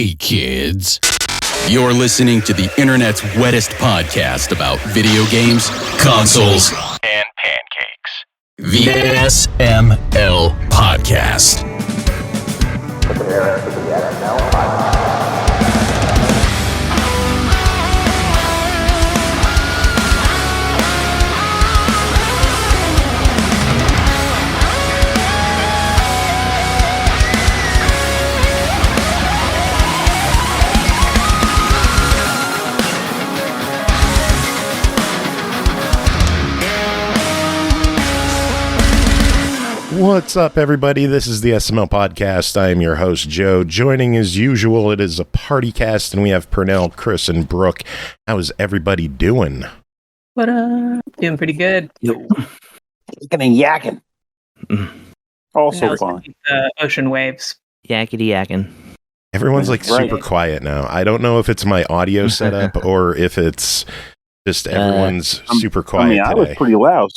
Hey, kids. You're listening to the internet's wettest podcast about video games, consoles, and pancakes. The SML Podcast. Prepare for the SML Podcast. What's up, everybody? This is the SML Podcast. I am your host, Joe. Joining as usual, it is a PartyCast, and we have Pernell, Chris, and Brooke. How is everybody doing? What up? Doing pretty good. Yo. Yakking and yakking. Also fun. Ocean waves. Yakety yakking. Everyone's like super quiet now. I don't know if it's my audio setup or if it's just everyone's super quiet today. I was pretty loud.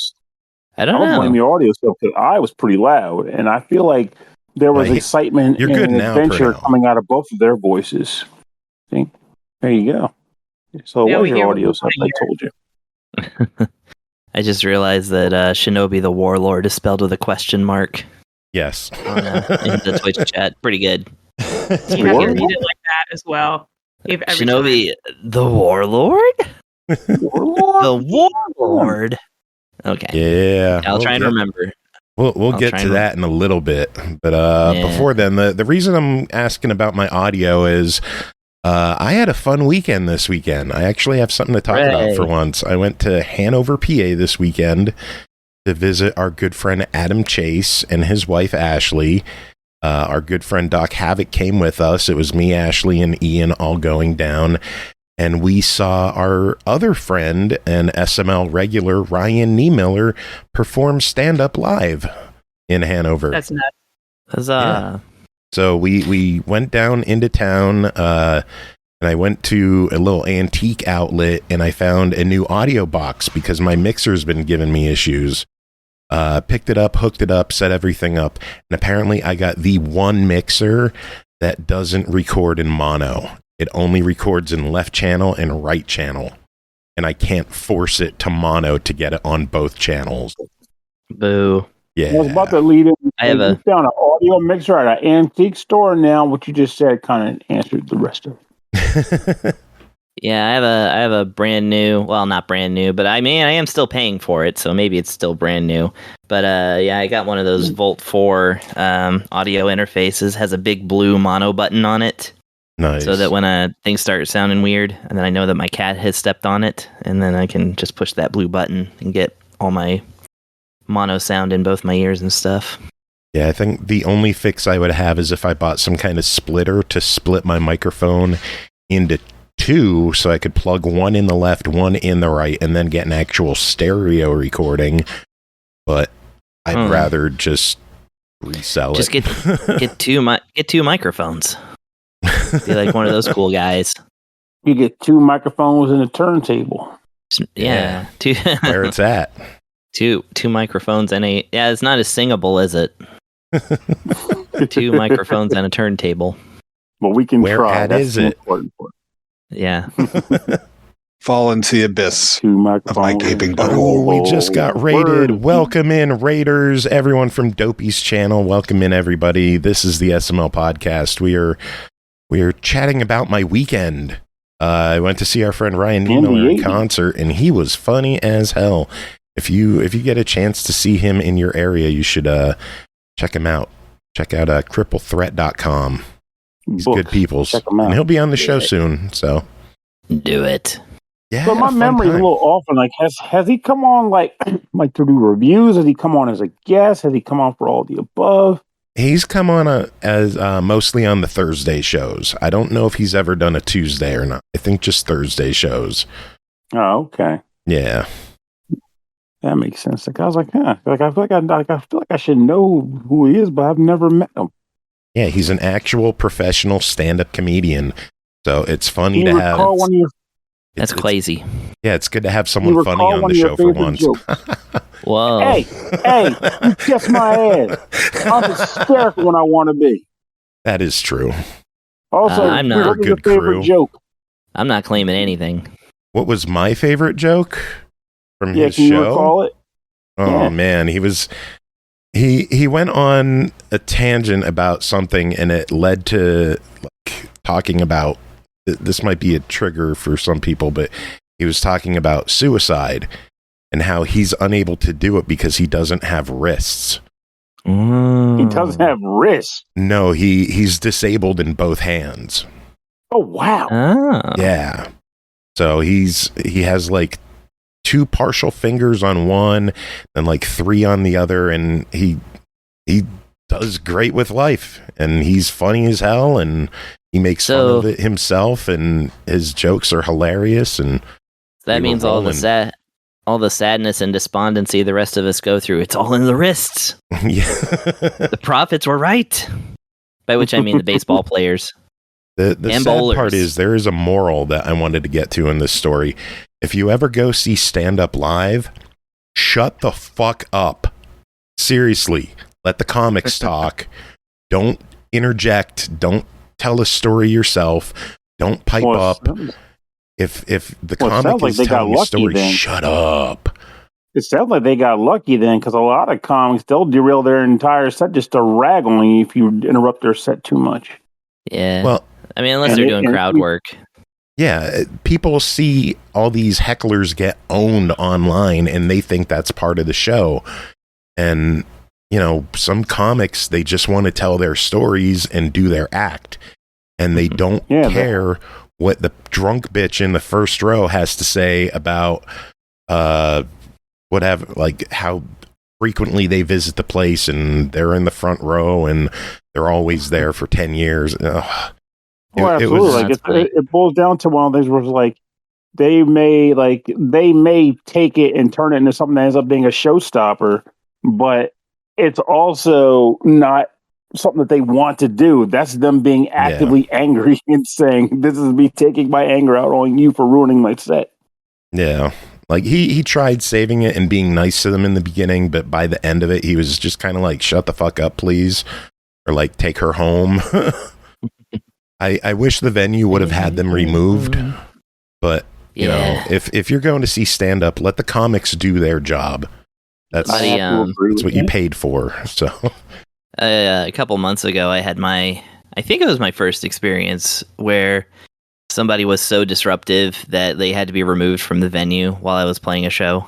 I don't know. Blame your audio stuff because I was pretty loud, and I feel like there was excitement and adventure coming out of both of their voices. See? There you go. So what was your audio stuff? I told you. I just realized that Shinobi the Warlord is spelled with a question mark. Yes. In the Twitch chat. Pretty good. You have to read it like that as well. Shinobi the Warlord? The Warlord. Okay. Yeah. I'll try and remember. We'll get to that in a little bit. But before then, the reason I'm asking about my audio is I had a fun weekend this weekend. I actually have something to talk about for once. I went to Hanover, PA this weekend to visit our good friend Adam Chase and his wife Ashley. Our good friend Doc Havoc came with us. It was me, Ashley, and Ian all going down. And we saw our other friend and SML regular, Ryan Niemiller, perform stand-up live in Hanover. That's nuts. Huzzah. Yeah. So we went down into town, and I went to a little antique outlet, and I found a new audio box because my mixer's been giving me issues. Picked it up, hooked it up, set everything up, and apparently I got the one mixer that doesn't record in mono. It only records in left channel and right channel, and I can't force it to mono to get it on both channels. Boo. Yeah. I was about to lead in. I have you found an audio mixer at an antique store. Now what you just said kind of answered the rest of it. Yeah, I have a brand new, well, not brand new, but I am still paying for it, so maybe it's still brand new. But yeah, I got one of those Volt 4 audio interfaces, has a big blue mono button on it. Nice. So that when things start sounding weird, and then I know that my cat has stepped on it, and then I can just push that blue button and get all my mono sound in both my ears and stuff. Yeah, I think the only fix I would have is if I bought some kind of splitter to split my microphone into two, so I could plug one in the left, one in the right, and then get an actual stereo recording. But I'd rather just resell it. Just get two microphones. Be like one of those cool guys. You get two microphones and a turntable. Yeah. Where it's at. Two microphones and it's not as singable, is it? Two microphones and a turntable. Well, we can try. Where is it? Yeah. Fall into the abyss of my gaping butthole. We just got raided. Welcome in, Raiders. Everyone from Dopey's channel. Welcome in, everybody. This is the SML Podcast. We are chatting about my weekend. I went to see our friend Ryan Niemiller in concert, and he was funny as hell. If you get a chance to see him in your area, you should check him out. Check out cripplethreat.com. He's good people, and he'll be on the show soon. So do it. Yeah. So my memory's a little off. And like, has he come on like to do reviews? Has he come on as a guest? Has he come on for all the above? He's come on as mostly on the Thursday shows. I don't know if he's ever done a Tuesday or not. I think just Thursday shows. Oh, okay. Yeah. That makes sense. Like I was like, I feel like I should know who he is, but I've never met him. Yeah, he's an actual professional stand-up comedian. So it's funny to have. That's crazy. Yeah, it's good to have someone funny on the show for once. Whoa. Hey, you kiss my ass. I'm hysterical when I want to be. That is true. Also, I'm not. what was your favorite joke? I'm not claiming anything. What was my favorite joke from his can show? You recall it? Oh man, he went on a tangent about something, and it led to like talking about. This might be a trigger for some people, but he was talking about suicide and how he's unable to do it because he doesn't have wrists. He doesn't have wrists. No, he's disabled in both hands. Oh wow! Oh. Yeah. So he has like 2 partial fingers on one and like 3 on the other, and he does great with life, and he's funny as hell, and he makes fun of it himself, and his jokes are hilarious. And that means all the sadness and despondency the rest of us go through, it's all in the wrists. Yeah. The prophets were right. By which I mean the baseball players. The sad bowlers. part is there is a moral that I wanted to get to in this story. If you ever go see stand-up live, shut the fuck up. Seriously, let the comics talk. Don't interject. Don't tell a story yourself. Don't pipe up. If the comic is telling a story, shut up. It sounds like they got lucky then, because a lot of comics, they'll derail their entire set just to rag on you if you interrupt their set too much. Yeah. Well, I mean, unless they're doing crowd work. Yeah, people see all these hecklers get owned online, and they think that's part of the show. And, some comics, they just want to tell their stories and do their act. And they don't care what the drunk bitch in the first row has to say about how frequently they visit the place, and they're in the front row, and they're always there for 10 years. Ugh. Absolutely. It boils down to one of those where it's like they may take it and turn it into something that ends up being a showstopper, but it's also not something that they want to do. That's them being actively angry and saying, "This is me taking my anger out on you for ruining my set." Yeah. Like he tried saving it and being nice to them in the beginning, but by the end of it, he was just kind of like, "Shut the fuck up, please," or like, "Take her home." I wish the venue would have had them removed, but if you're going to see stand up, let the comics do their job. That's what you paid for. So a couple months ago, I had I think it was my first experience where somebody was so disruptive that they had to be removed from the venue while I was playing a show.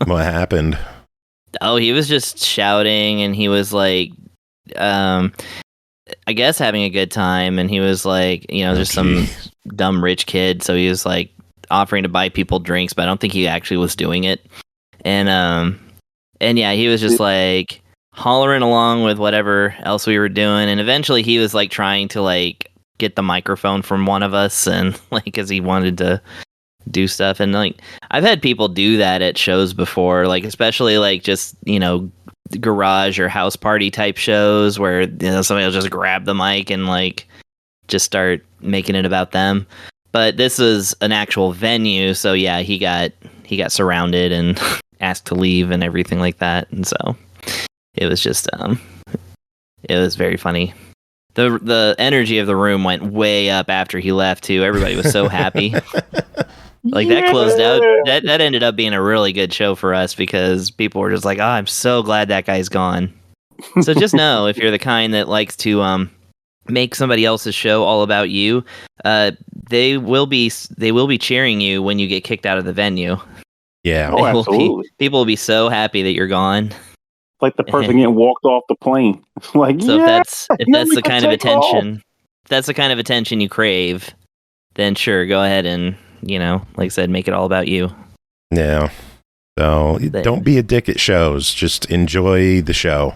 What happened? Oh, he was just shouting, and he was like, I guess having a good time, and he was like, just some dumb rich kid, so he was like offering to buy people drinks, but I don't think he actually was doing it. And yeah, he was just like hollering along with whatever else we were doing, and eventually he was like trying to like get the microphone from one of us, and like because he wanted to do stuff. And like I've had people do that at shows before, like especially like just garage or house party type shows where somebody will just grab the mic and like just start making it about them. But this was an actual venue, so yeah, he got surrounded and asked to leave and everything like that. And so it was just it was very funny. The energy of the room went way up after he left too. Everybody was so happy. Like that closed out. That ended up being a really good show for us because people were just like, "Oh, I'm so glad that guy's gone." So just know if you're the kind that likes to make somebody else's show all about you, they will be cheering you when you get kicked out of the venue. Yeah, absolutely. People will be so happy that you're gone. Like the person getting walked off the plane. Like, so if that's the kind of attention, if that's the kind of attention you crave, then sure, go ahead and like I said, make it all about you. Yeah. So don't be a dick at shows. Just enjoy the show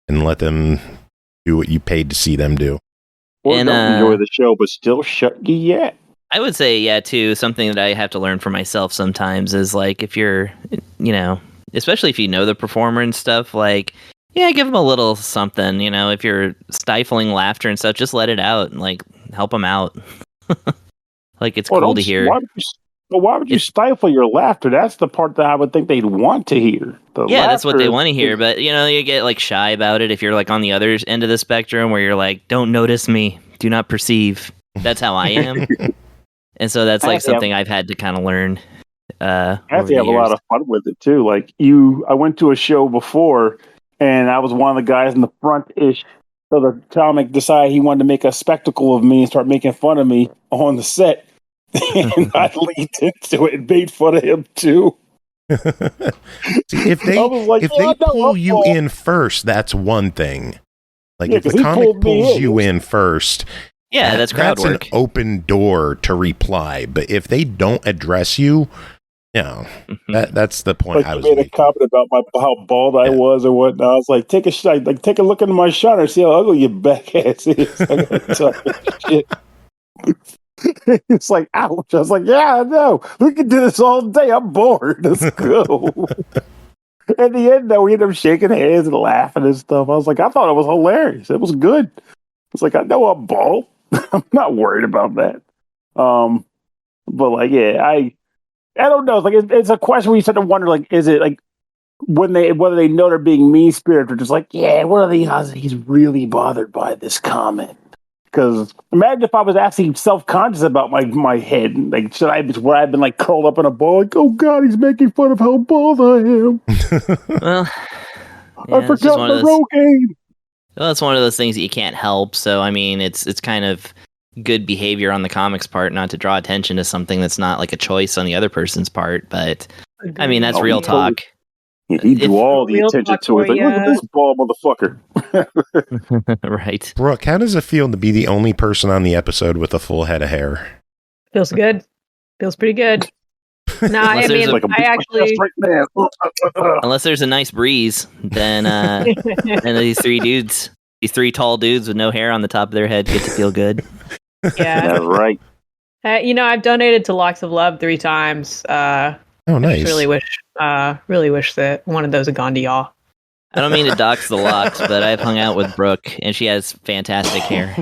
and let them do what you paid to see them do. Or don't enjoy the show, but still shut your yet. I would say, too, something that I have to learn for myself sometimes is like if you're, especially if you know the performer and stuff, like, give them a little something, if you're stifling laughter and stuff, just let it out and like help them out. Like it's cool to hear. Why would you stifle your laughter? That's the part that I would think they'd want to hear. That's what they want to hear. But you get like shy about it if you're like on the other end of the spectrum where you're like, "Don't notice me, do not perceive. That's how I am. And so that's like something I've had to kind of learn. I actually have a lot of fun with it too. Like I went to a show before, and I was one of the guys in the front-ish. So the comic decided he wanted to make a spectacle of me and start making fun of me on the set. And I leaned into it and made fun of him too. See, if they pull you in first, that's one thing. Like if the comic pulls you in first, that's crowd work. An open door to reply. But if they don't address you, that's the point. I was made a comment about how bald I was or whatnot. I was like, take a look into my shot and see how ugly your back ass is. I gotta tell you shit. It's like, ouch. I was like, yeah, I know. We can do this all day. I'm bored. Let's go. At the end, though, we ended up shaking hands and laughing and stuff. I was like, I thought it was hilarious. It was good. It's like, I know I'm bald. I'm not worried about that. But like, yeah, I don't know. It's like it's a question where you start to wonder, like, is it like whether they know they're being mean spirited or just like, yeah, what are the odds that he's really bothered by this comment? Because imagine if I was actually self-conscious about my head. Like, would I have been like curled up in a ball? Like, oh God, he's making fun of how bald I am. Well, I forgot my Rogaine. Well, it's one of those things that you can't help. So, I mean, it's kind of good behavior on the comics part not to draw attention to something that's not like a choice on the other person's part. But, I mean, that's real talk. He drew all the attention to it. Like, look at this bald motherfucker. Right. Brooke, how does it feel to be the only person on the episode with a full head of hair? Feels good. Feels pretty good. No, I mean, I actually... Unless there's a nice breeze, then these three tall dudes with no hair on the top of their head get to feel good. Yeah. That's right. I've donated to Locks of Love 3 times. Oh, nice. I really wish that one of those had gone to y'all. I don't mean to dox the Locks, but I've hung out with Brooke, and she has fantastic hair.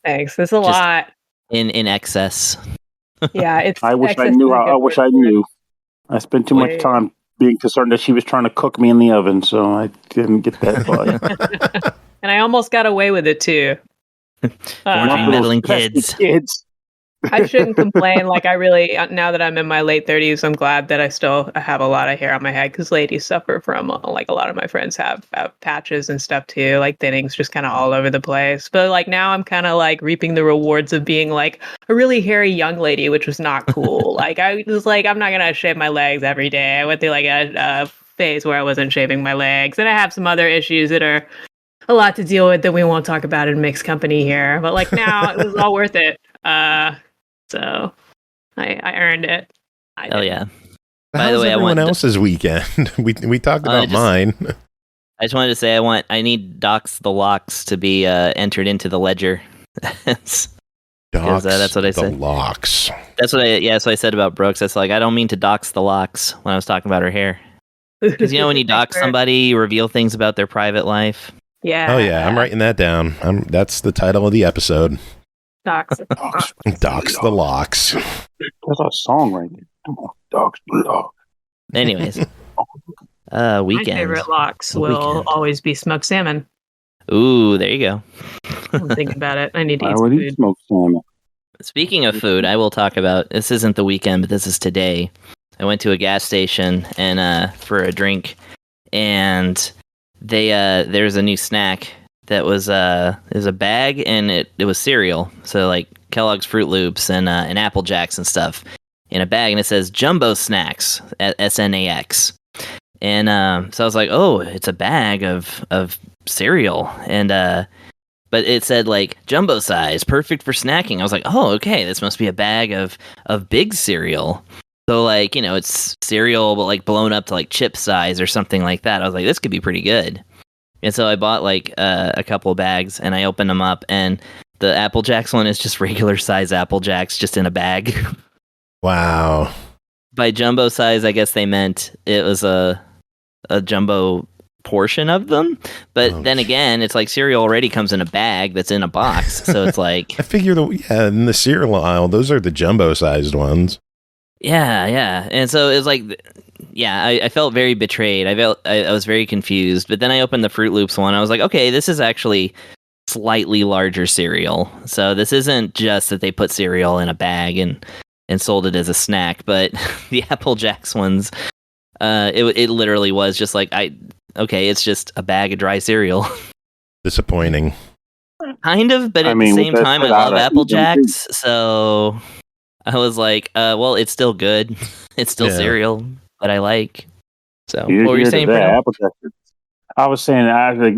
Thanks. It's a lot. In excess. Yeah, it's. I wish I knew. I wish I knew. I spent too much time being concerned that she was trying to cook me in the oven, so I didn't get that far. And I almost got away with it too. Meddling kids. I shouldn't complain. Like, I really, now that I'm in my late 30s, I'm glad that I still have a lot of hair on my head, because ladies suffer from, like, a lot of my friends have patches and stuff too, like thinnings just kind of all over the place. But like now I'm kind of like reaping the rewards of being like a really hairy young lady, which was not cool. Like, I was like, I'm not gonna shave my legs every day. I went through like a phase where I wasn't shaving my legs, and I have some other issues that are a lot to deal with that we won't talk about in mixed company here. But like now it was all worth it. So I earned it. Hell yeah. By the way, everyone else's weekend. We talked about mine. I just wanted to say I need Docs the Locks to be entered into the ledger. Docs that's what I said. The Locks. That's what I said about Brooks. That's like, I don't mean to dox the Locks when I was talking about her hair. Because when you dox somebody, you reveal things about their private life. Yeah. Oh yeah, I'm writing that down. That's the title of the episode. Docs the Locks. That's a song right there. Come on, Docs the Locks. Anyways, weekend. My favorite locks will always be smoked salmon. Ooh, there you go. I'm thinking about it. I need to eat some food. Smoked salmon. Speaking of food, I will talk about, this isn't the weekend, but this is today. I went to a gas station and for a drink, and there's a new snack that was a bag, and it was cereal. So like Kellogg's Fruit Loops and Apple Jacks and stuff in a bag, and it says Jumbo Snacks at SNAX. And so I was like, oh, it's a bag of cereal, and but it said like jumbo size, perfect for snacking. I was like, oh, okay, this must be a bag of big cereal. So like, it's cereal but like blown up to like chip size or something like that. I was like, this could be pretty good. And so I bought like a couple of bags, and I opened them up, and the Apple Jacks one is just regular size Apple Jacks just in a bag. Wow. By jumbo size, I guess they meant it was a jumbo portion of them. But then again, it's like cereal already comes in a bag that's in a box. So it's like... I figure in the cereal aisle, those are the jumbo sized ones. Yeah. And so it was like... Yeah, I felt very betrayed. I was very confused. But then I opened the Fruit Loops one. I was like, okay, this is actually slightly larger cereal. So this isn't just that they put cereal in a bag and sold it as a snack, but the Apple Jacks ones, it literally was just like, it's just a bag of dry cereal. Disappointing. Kind of, but at the same time, I love Apple Jacks, so I was like, well, it's still good. It's still cereal, but I like. So, what were you saying, Pernell? I was saying,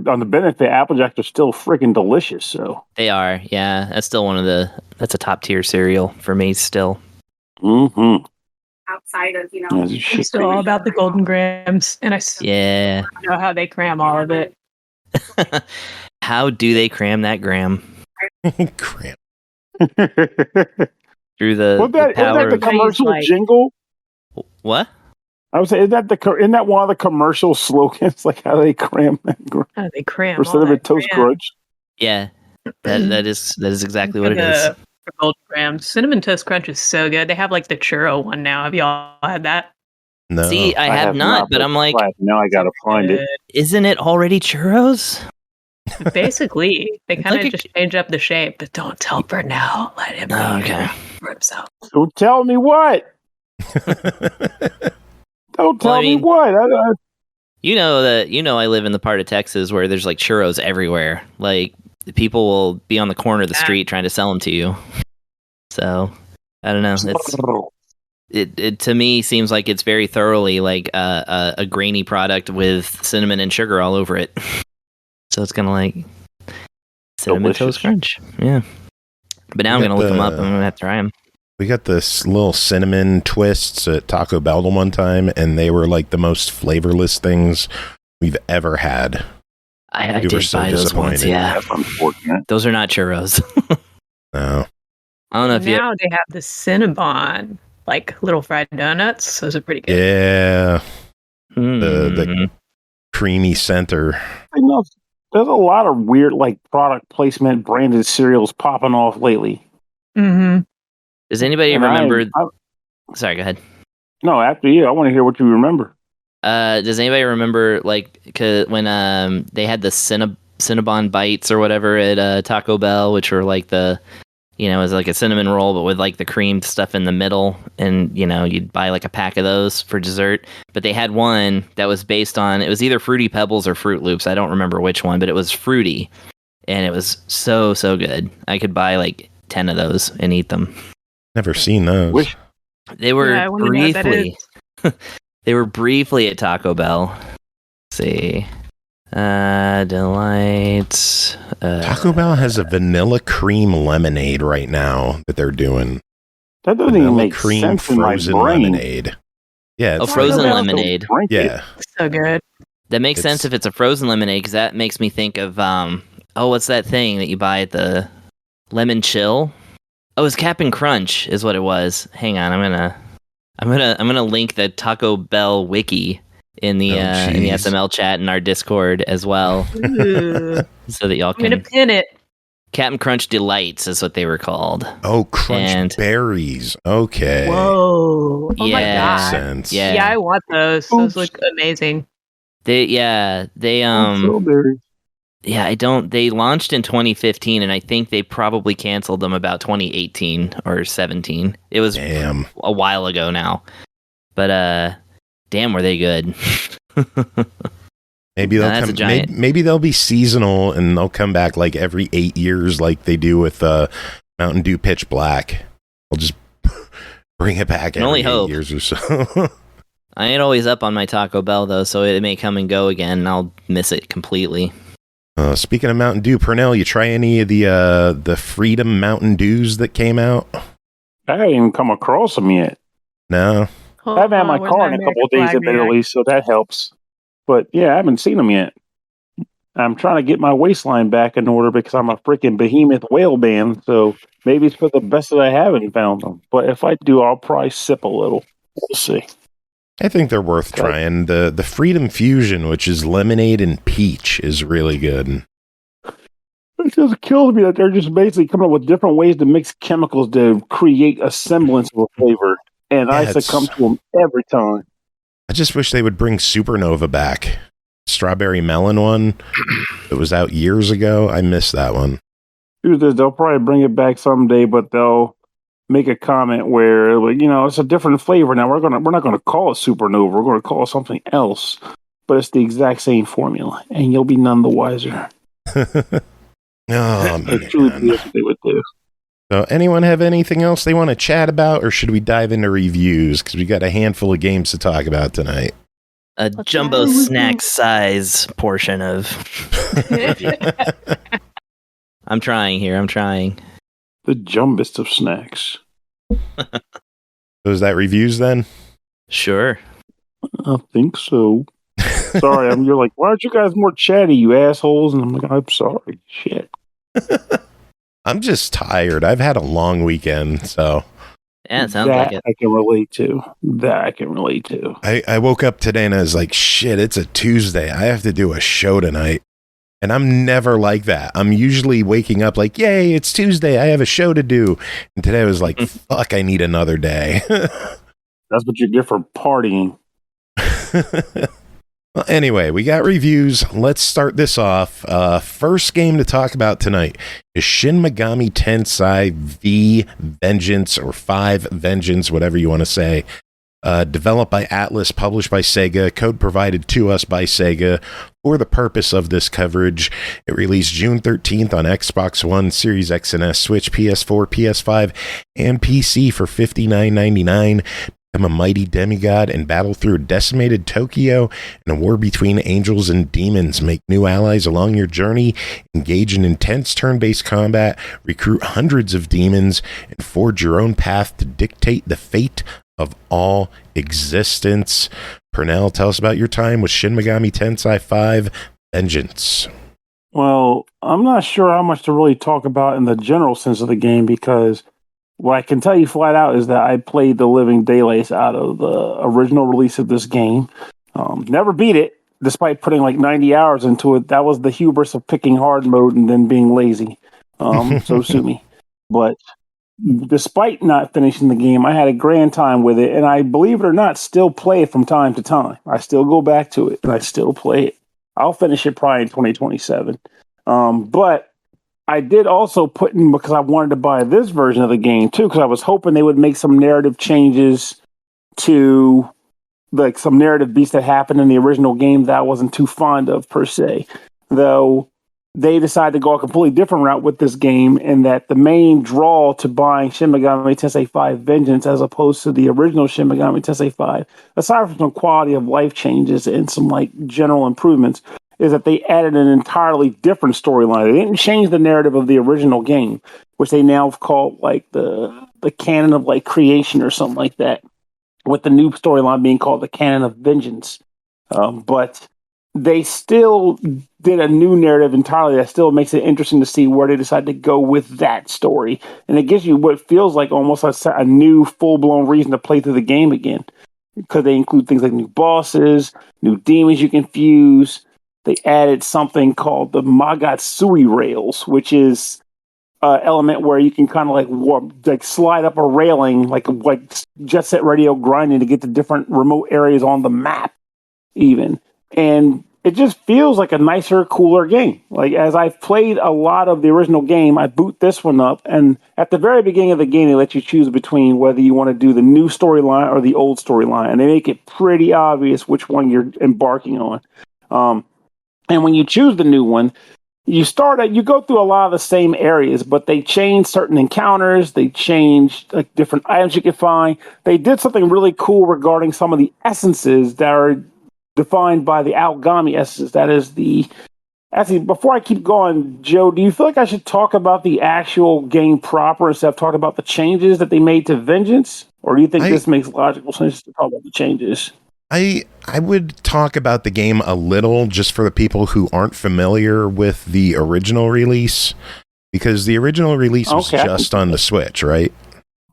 on the benefit, Apple Jacks are still freaking delicious. So they are, yeah. That's still that's a top tier cereal for me still. Mm-hmm. Outside of, I'm still all about the Golden Grams, and I know how they cram all of it. How do they cram that gram? Cram. Through the was that the commercial jingle? What? I would say, isn't that one of the commercial slogans? Like how they cram that gram? How they cram or Cinnamon Toast Crunch? Yeah, that is exactly what it is. For Golden Grams, Cinnamon Toast Crunch is so good. They have like the churro one now. Have y'all had that? No. See, I have not, but I'm like, now I gotta find it. Isn't it already churros? Basically, they kind of just change up the shape, but don't tell Pernell. Let him know for himself. Don't tell me what. Don't tell me what. You know I live in the part of Texas where there's like churros everywhere. Like people will be on the corner of the street trying to sell them to you. So I don't know. It to me seems like it's very thoroughly like a grainy product with cinnamon and sugar all over it. So it's kind of like Cinnamon Toast Crunch. Yeah. But now I'm going to look them up and I'm going to have to try them. We got this little cinnamon twists at Taco Bell one time, and they were like the most flavorless things we've ever had. I did buy those ones, yeah. That's unfortunate. Those are not churros. No. I don't know if now they have the Cinnabon, like little fried donuts. Those are pretty good. Yeah. The creamy center. I know there's a lot of weird like product placement branded cereals popping off lately. Mm-hmm. Does anybody remember? Sorry, go ahead. No, after you. I want to hear what you remember. Does anybody remember like when they had the Cinnabon bites or whatever at Taco Bell, which were like it was like a cinnamon roll, but with like the creamed stuff in the middle, and you'd buy like a pack of those for dessert. But they had one that was based on, it was either Fruity Pebbles or Fruit Loops. I don't remember which one, but it was fruity, and it was so good. I could buy like 10 of those and eat them. Never seen those. They were briefly. They were briefly at Taco Bell. Let's see. Delights. Taco Bell has a vanilla cream lemonade right now that they're doing. That doesn't even make sense frozen in my brain. lemonade. Yeah, it's frozen lemonade. Yeah, so good. That makes sense if it's a frozen lemonade, because that makes me think of what's that thing that you buy at the Lemon Chill? Oh, it's Cap'n Crunch is what it was. Hang on, I'm gonna link the Taco Bell wiki in the SML chat in our Discord as well, so that y'all can. I'm gonna pin it. Cap'n Crunch Delights is what they were called. Oh, Crunch Berries. Okay. Whoa! Oh my god! Makes sense. Yeah, I want those. Those look amazing. They strawberries. Yeah, they launched in 2015, and I think they probably canceled them about 2018 or 17. It was a while ago now. But damn, were they good. Maybe maybe they'll be seasonal and they'll come back like every 8 years like they do with Mountain Dew Pitch Black. I'll just bring it back every 8 years or so. I ain't always up on my Taco Bell though, so it may come and go again and I'll miss it completely. Speaking of Mountain Dew, Pernell, you try any of the Freedom Mountain Dews that came out? I haven't even come across them yet. No. I haven't had my car in a couple of days admittedly, so that helps. But yeah, I haven't seen them yet. I'm trying to get my waistline back in order because I'm a freaking behemoth whale band, so maybe it's for the best that I haven't found them. But if I do, I'll probably sip a little. We'll see. I think they're worth trying. The Freedom Fusion, which is lemonade and peach, is really good. It just kills me that they're just basically coming up with different ways to mix chemicals to create a semblance of a flavor. And I succumb to them every time. I just wish they would bring Supernova back. strawberry melon one that was out years ago. I missed that one. They'll probably bring it back someday, but they'll make a comment where, like, it's a different flavor now. We're not gonna call it Supernova. We're gonna call it something else, but it's the exact same formula, and you'll be none the wiser. Oh, man. Truly, what they would do. So, anyone have anything else they want to chat about, or should we dive into reviews? Because we got a handful of games to talk about tonight. A jumbo snack size portion of. I'm trying here. The jumbest of snacks. So is that reviews then? Sure. I think so. Sorry, you're like, why aren't you guys more chatty, you assholes? And I'm like, I'm sorry. Shit. I'm just tired. I've had a long weekend, so. Yeah, it sounds like it. I can relate to. I woke up today and I was like, shit, it's a Tuesday. I have to do a show tonight. And I'm never like that. I'm usually waking up like, yay, it's Tuesday. I have a show to do. And today I was like, fuck, I need another day. That's what you get for partying. Well, anyway, we got reviews. Let's start this off. First game to talk about tonight is Shin Megami Tensei V Vengeance, or 5 Vengeance, whatever you want to say. Developed by ATLUS, published by SEGA, code provided to us by SEGA for the purpose of this coverage. It released June 13th on Xbox One, Series X and S, Switch, PS4, PS5, and PC for $59.99. Become a mighty demigod and battle through a decimated Tokyo in a war between angels and demons. Make new allies along your journey, engage in intense turn-based combat, recruit hundreds of demons, and forge your own path to dictate the fate of all existence. Pernell, tell us about your time with Shin Megami Tensei 5 Vengeance. Well, I'm not sure how much to really talk about in the general sense of the game, because what I can tell you flat out is that I played the living daylights out of the original release of this game. Never beat it, despite putting like 90 hours into it. That was the hubris of picking hard mode and then being lazy. So sue me. But despite not finishing the game, I had a grand time with it, and I, believe it or not, still play it from time to time. I still go back to it, and I still play it. I'll finish it probably in 2027. But I did also put in, because I wanted to buy this version of the game too, because I was hoping they would make some narrative changes to like some narrative beats that happened in the original game that I wasn't too fond of per se. Though they decided to go a completely different route with this game, in that the main draw to buying Shin Megami Tensei 5 Vengeance as opposed to the original Shin Megami Tensei 5, aside from some quality of life changes and some like general improvements, is that they added an entirely different storyline. They didn't change the narrative of the original game, which they now have called like the canon of like creation or something like that, with the new storyline being called the canon of vengeance. But they still did a new narrative entirely that still makes it interesting to see where they decide to go with that story. And it gives you what feels like almost a new full-blown reason to play through the game again, because they include things like new bosses, new demons you can fuse. They added something called the Magatsui rails, which is an element where you can kind of like slide up a railing, like Jet Set Radio grinding to get to different remote areas on the map, even. And it just feels like a nicer, cooler game. Like, as I've played a lot of the original game, I boot this one up, and at the very beginning of the game, they let you choose between whether you want to do the new storyline or the old storyline, and they make it pretty obvious which one you're embarking on. And when you choose the new one, you go through a lot of the same areas, but they changed certain encounters. They changed like different items you can find. They did something really cool regarding some of the essences that are defined by the Algami essences. That is actually, before I keep going, Joe, do you feel like I should talk about the actual game proper instead of talking about the changes that they made to Vengeance? Or do you think this makes logical sense to talk about the changes? I would talk about the game a little, just for the people who aren't familiar with the original release, because the original release was just on the Switch, right?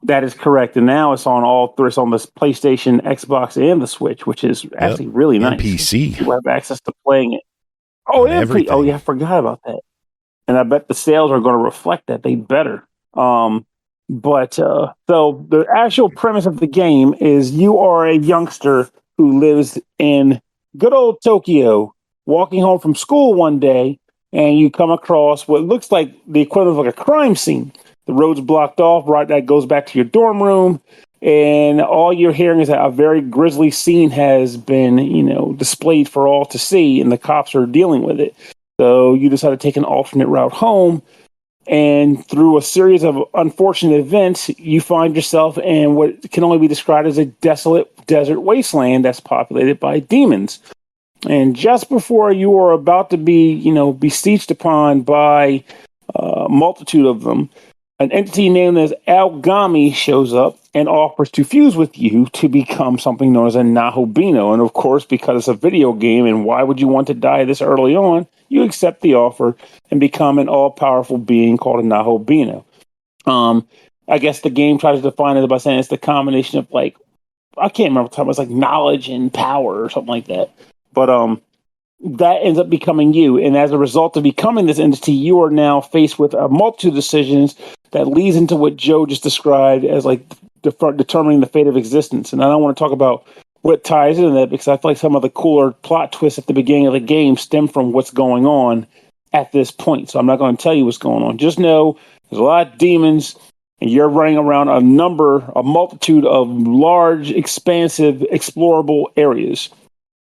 That is correct, and now it's on all three. It's on the PlayStation, Xbox, and the Switch, which is actually really nice. And PC. You have access to playing it. Oh, and everything. Oh, yeah, I forgot about that. And I bet the sales are going to reflect that. They better. So the actual premise of the game is you are a youngster who lives in good old Tokyo, walking home from school one day, and you come across what looks like the equivalent of like a crime scene. The road's blocked off, right? That goes back to your dorm room. And all you're hearing is that a very grisly scene has been, displayed for all to see, and the cops are dealing with it. So you decide to take an alternate route home. And through a series of unfortunate events, you find yourself in what can only be described as a desolate desert wasteland that's populated by demons. And just before you are about to be, besieged upon by a multitude of them, an entity named as Algami shows up and offers to fuse with you to become something known as a Nahobino. And of course, because it's a video game, and why would you want to die this early on, you accept the offer and become an all-powerful being called a Nahobino. I guess the game tries to define it by saying it's the combination of, like, I can't remember the time, it's like knowledge and power or something like that. But that ends up becoming you. And as a result of becoming this entity, you are now faced with a multitude of decisions that leads into what Joe just described as like determining the fate of existence. And I don't want to talk about what ties into that, because I feel like some of the cooler plot twists at the beginning of the game stem from what's going on at this point. So I'm not going to tell you what's going on. Just know there's a lot of demons, and you're running around a multitude of large, expansive, explorable areas.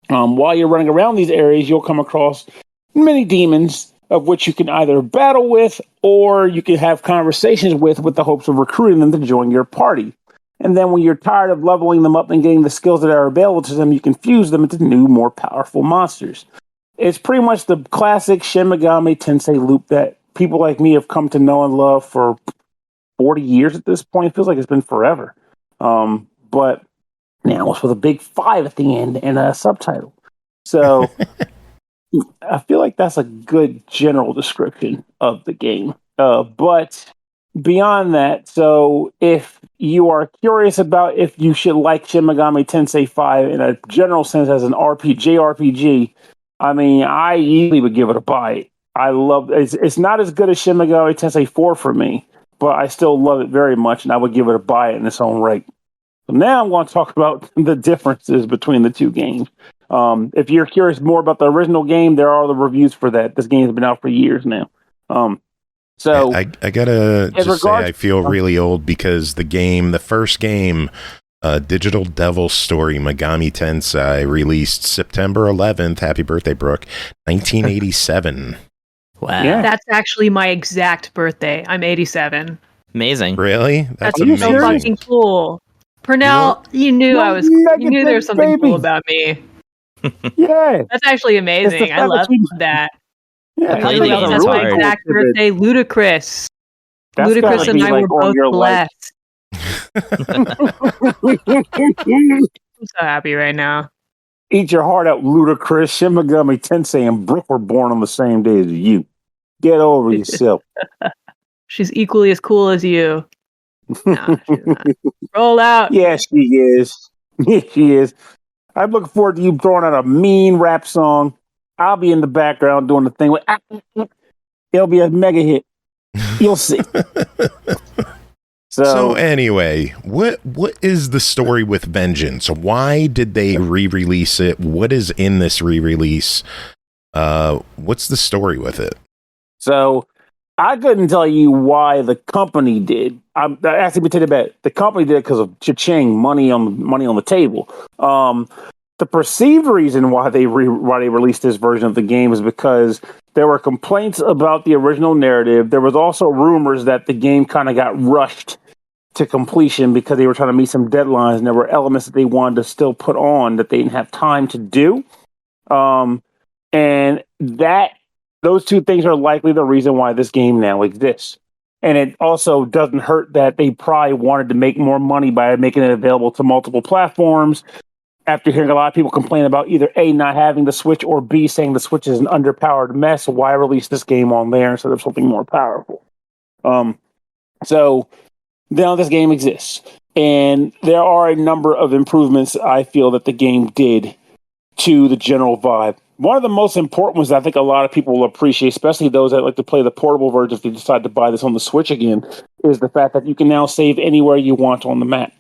While you're running around these areas, you'll come across many demons, of which you can either battle with or you can have conversations with the hopes of recruiting them to join your party. And then when you're tired of leveling them up and getting the skills that are available to them, you can fuse them into new, more powerful monsters. It's pretty much the classic Shin Megami Tensei loop that people like me have come to know and love for 40 years at this point. It feels like it's been forever. But now it's with a big 5 at the end and a subtitle. So I feel like that's a good general description of the game. But beyond that, so if you are curious about if you should like Shin Megami Tensei 5 in a general sense as an JRPG, I mean, I easily would give it a buy. I love it. It's not as good as Shin Megami Tensei 4 for me, but I still love it very much, and I would give it a buy in its own right. So now I'm going to talk about the differences between the two games. If you're curious more about the original game, there are the reviews for that. This game has been out for years now. So I gotta just say I feel really old because the first game, Digital Devil Story Megami Tensei, released September 11th. Happy birthday, Brooke! 1987. Wow, yeah. That's actually my exact birthday. I'm 87. Amazing. Really? That's amazing. So fucking cool. Pernell, you knew there was something cool about me. Yeah, that's actually amazing. I love that. Yeah, that's my exact birthday. Ludicrous. Ludicrous and I were both blessed. I'm so happy right now. Eat your heart out, Ludicrous. Shin Megami Tensei and Brooke were born on the same day as you. Get over yourself. She's equally as cool as you. No, she's not. Roll out. Yeah, she is. Yeah, she is. I'm looking forward to you throwing out a mean rap song. I'll be in the background doing the thing with. It'll be a mega hit. You'll see. So anyway, what is the story with Vengeance? Why did they re-release it? What is in this re-release? What's the story with it? So I couldn't tell you why the company did. I actually tell you about it. The company did it because of cha-ching, money on the table. The perceived reason why they released this version of the game is because there were complaints about the original narrative. There was also rumors that the game kind of got rushed to completion because they were trying to meet some deadlines, and there were elements that they wanted to still put on that they didn't have time to do. And those two things are likely the reason why this game now exists. And it also doesn't hurt that they probably wanted to make more money by making it available to multiple platforms. After hearing a lot of people complain about either A, not having the Switch, or B, saying the Switch is an underpowered mess, why release this game on there instead of something more powerful? So now this game exists. And there are a number of improvements I feel that the game did to the general vibe. One of the most important ones that I think a lot of people will appreciate, especially those that like to play the portable version if they decide to buy this on the Switch again, is the fact that you can now save anywhere you want on the map.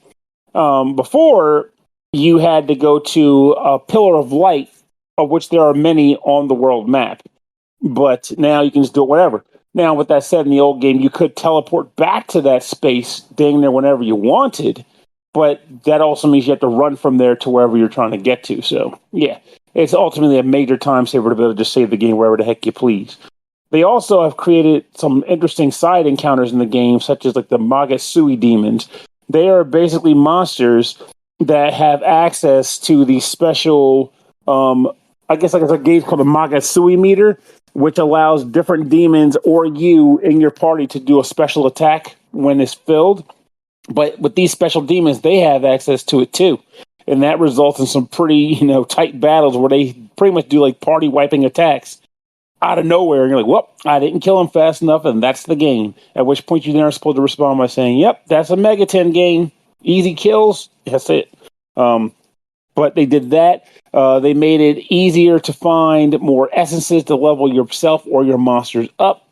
Before, you had to go to a pillar of light of which there are many on the world map. But now you can just do it whatever. Now, with that said, in the old game, you could teleport back to that space dang near whenever you wanted, but that also means you have to run from there to wherever you're trying to get to. So, yeah, it's ultimately a major time saver to be able to just save the game wherever the heck you please. They also have created some interesting side encounters in the game, such as like the Magasui demons. They are basically monsters that have access to the special, I guess like it's a gauge called a Magasui meter, which allows different demons or you in your party to do a special attack when it's filled. But with these special demons, they have access to it too. And that results in some pretty, tight battles where they pretty much do like party wiping attacks out of nowhere. And you're like, well, I didn't kill him fast enough, and that's the game. At which point you then are supposed to respond by saying, yep, that's a Megaten game. Easy kills. That's it. But they did that. They made it easier to find more essences to level yourself or your monsters up.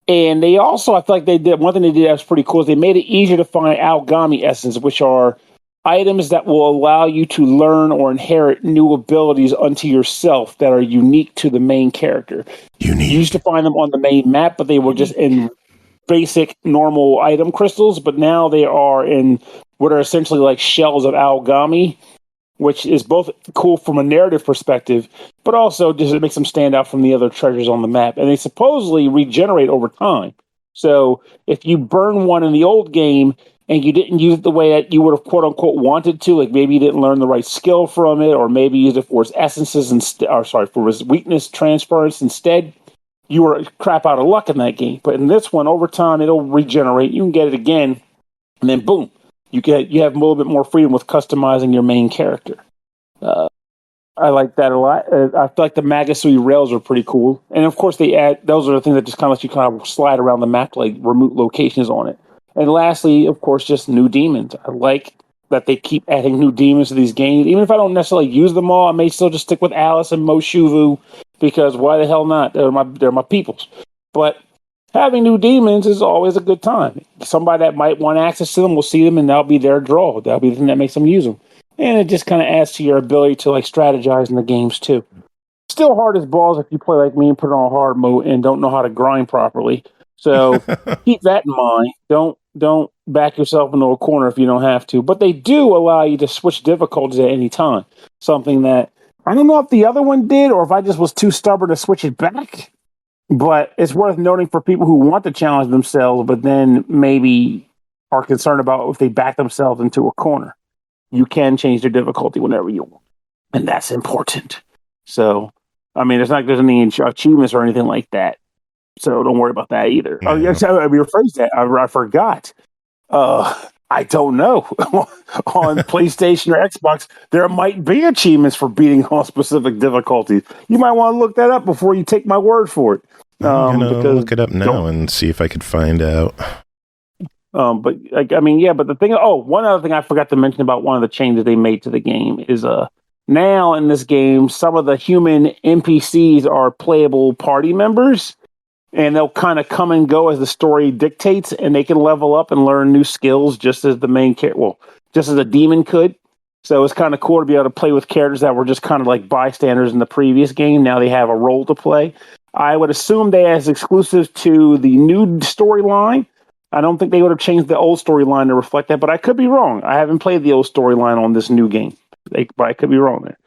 And they also, I feel like they did, one thing they did that was pretty cool is they made it easier to find Algami essences, which are items that will allow you to learn or inherit new abilities unto yourself that are unique to the main character. You used to find them on the main map, but they were just in basic normal item crystals, but now they are in what are essentially like shells of Algami, which is both cool from a narrative perspective, but also just it makes them stand out from the other treasures on the map. And they supposedly regenerate over time. So if you burn one in the old game and you didn't use it the way that you would have quote unquote wanted to, like maybe you didn't learn the right skill from it, or maybe use it for its essences for its weakness transference instead, you were crap out of luck in that game. But in this one, over time, it'll regenerate. You can get it again, and then boom. You have a little bit more freedom with customizing your main character. I like that a lot. I feel like the Magasui rails are pretty cool. And of course, those are the things that just kind of let you kind of slide around the map, like remote locations on it. And lastly, of course, just new demons. I like that they keep adding new demons to these games. Even if I don't necessarily use them all, I may still just stick with ATLUS and Moshuvu, because why the hell not? They're my peoples. But having new demons is always a good time. Somebody that might want access to them will see them, and that'll be their draw. That'll be the thing that makes them use them. And it just kind of adds to your ability to like strategize in the games too. Still hard as balls if you play like me and put it on hard mode and don't know how to grind properly. So keep that in mind. Don't back yourself into a corner if you don't have to. But they do allow you to switch difficulties at any time. Something that I don't know if the other one did or if I just was too stubborn to switch it back. But it's worth noting for people who want to challenge themselves, but then maybe are concerned about if they back themselves into a corner. You can change their difficulty whenever you want. And that's important. So, I mean, it's not like there's any achievements or anything like that. So don't worry about that either. Oh, yes, I rephrased that. I forgot. I don't know. On PlayStation or Xbox, there might be achievements for beating on specific difficulties. You might want to look that up before you take my word for it. I'm going to look it up now and see if I could find out. But the thing, one other thing I forgot to mention about one of the changes they made to the game is now in this game, some of the human NPCs are playable party members, and they'll kind of come and go as the story dictates, and they can level up and learn new skills just as the main character, just as a demon could. So it's kind of cool to be able to play with characters that were just kind of like bystanders in the previous game. Now they have a role to play. I would assume they as exclusive to the new storyline. I don't think they would have changed the old storyline to reflect that, but I could be wrong. I haven't played the old storyline on this new game, but I could be wrong there.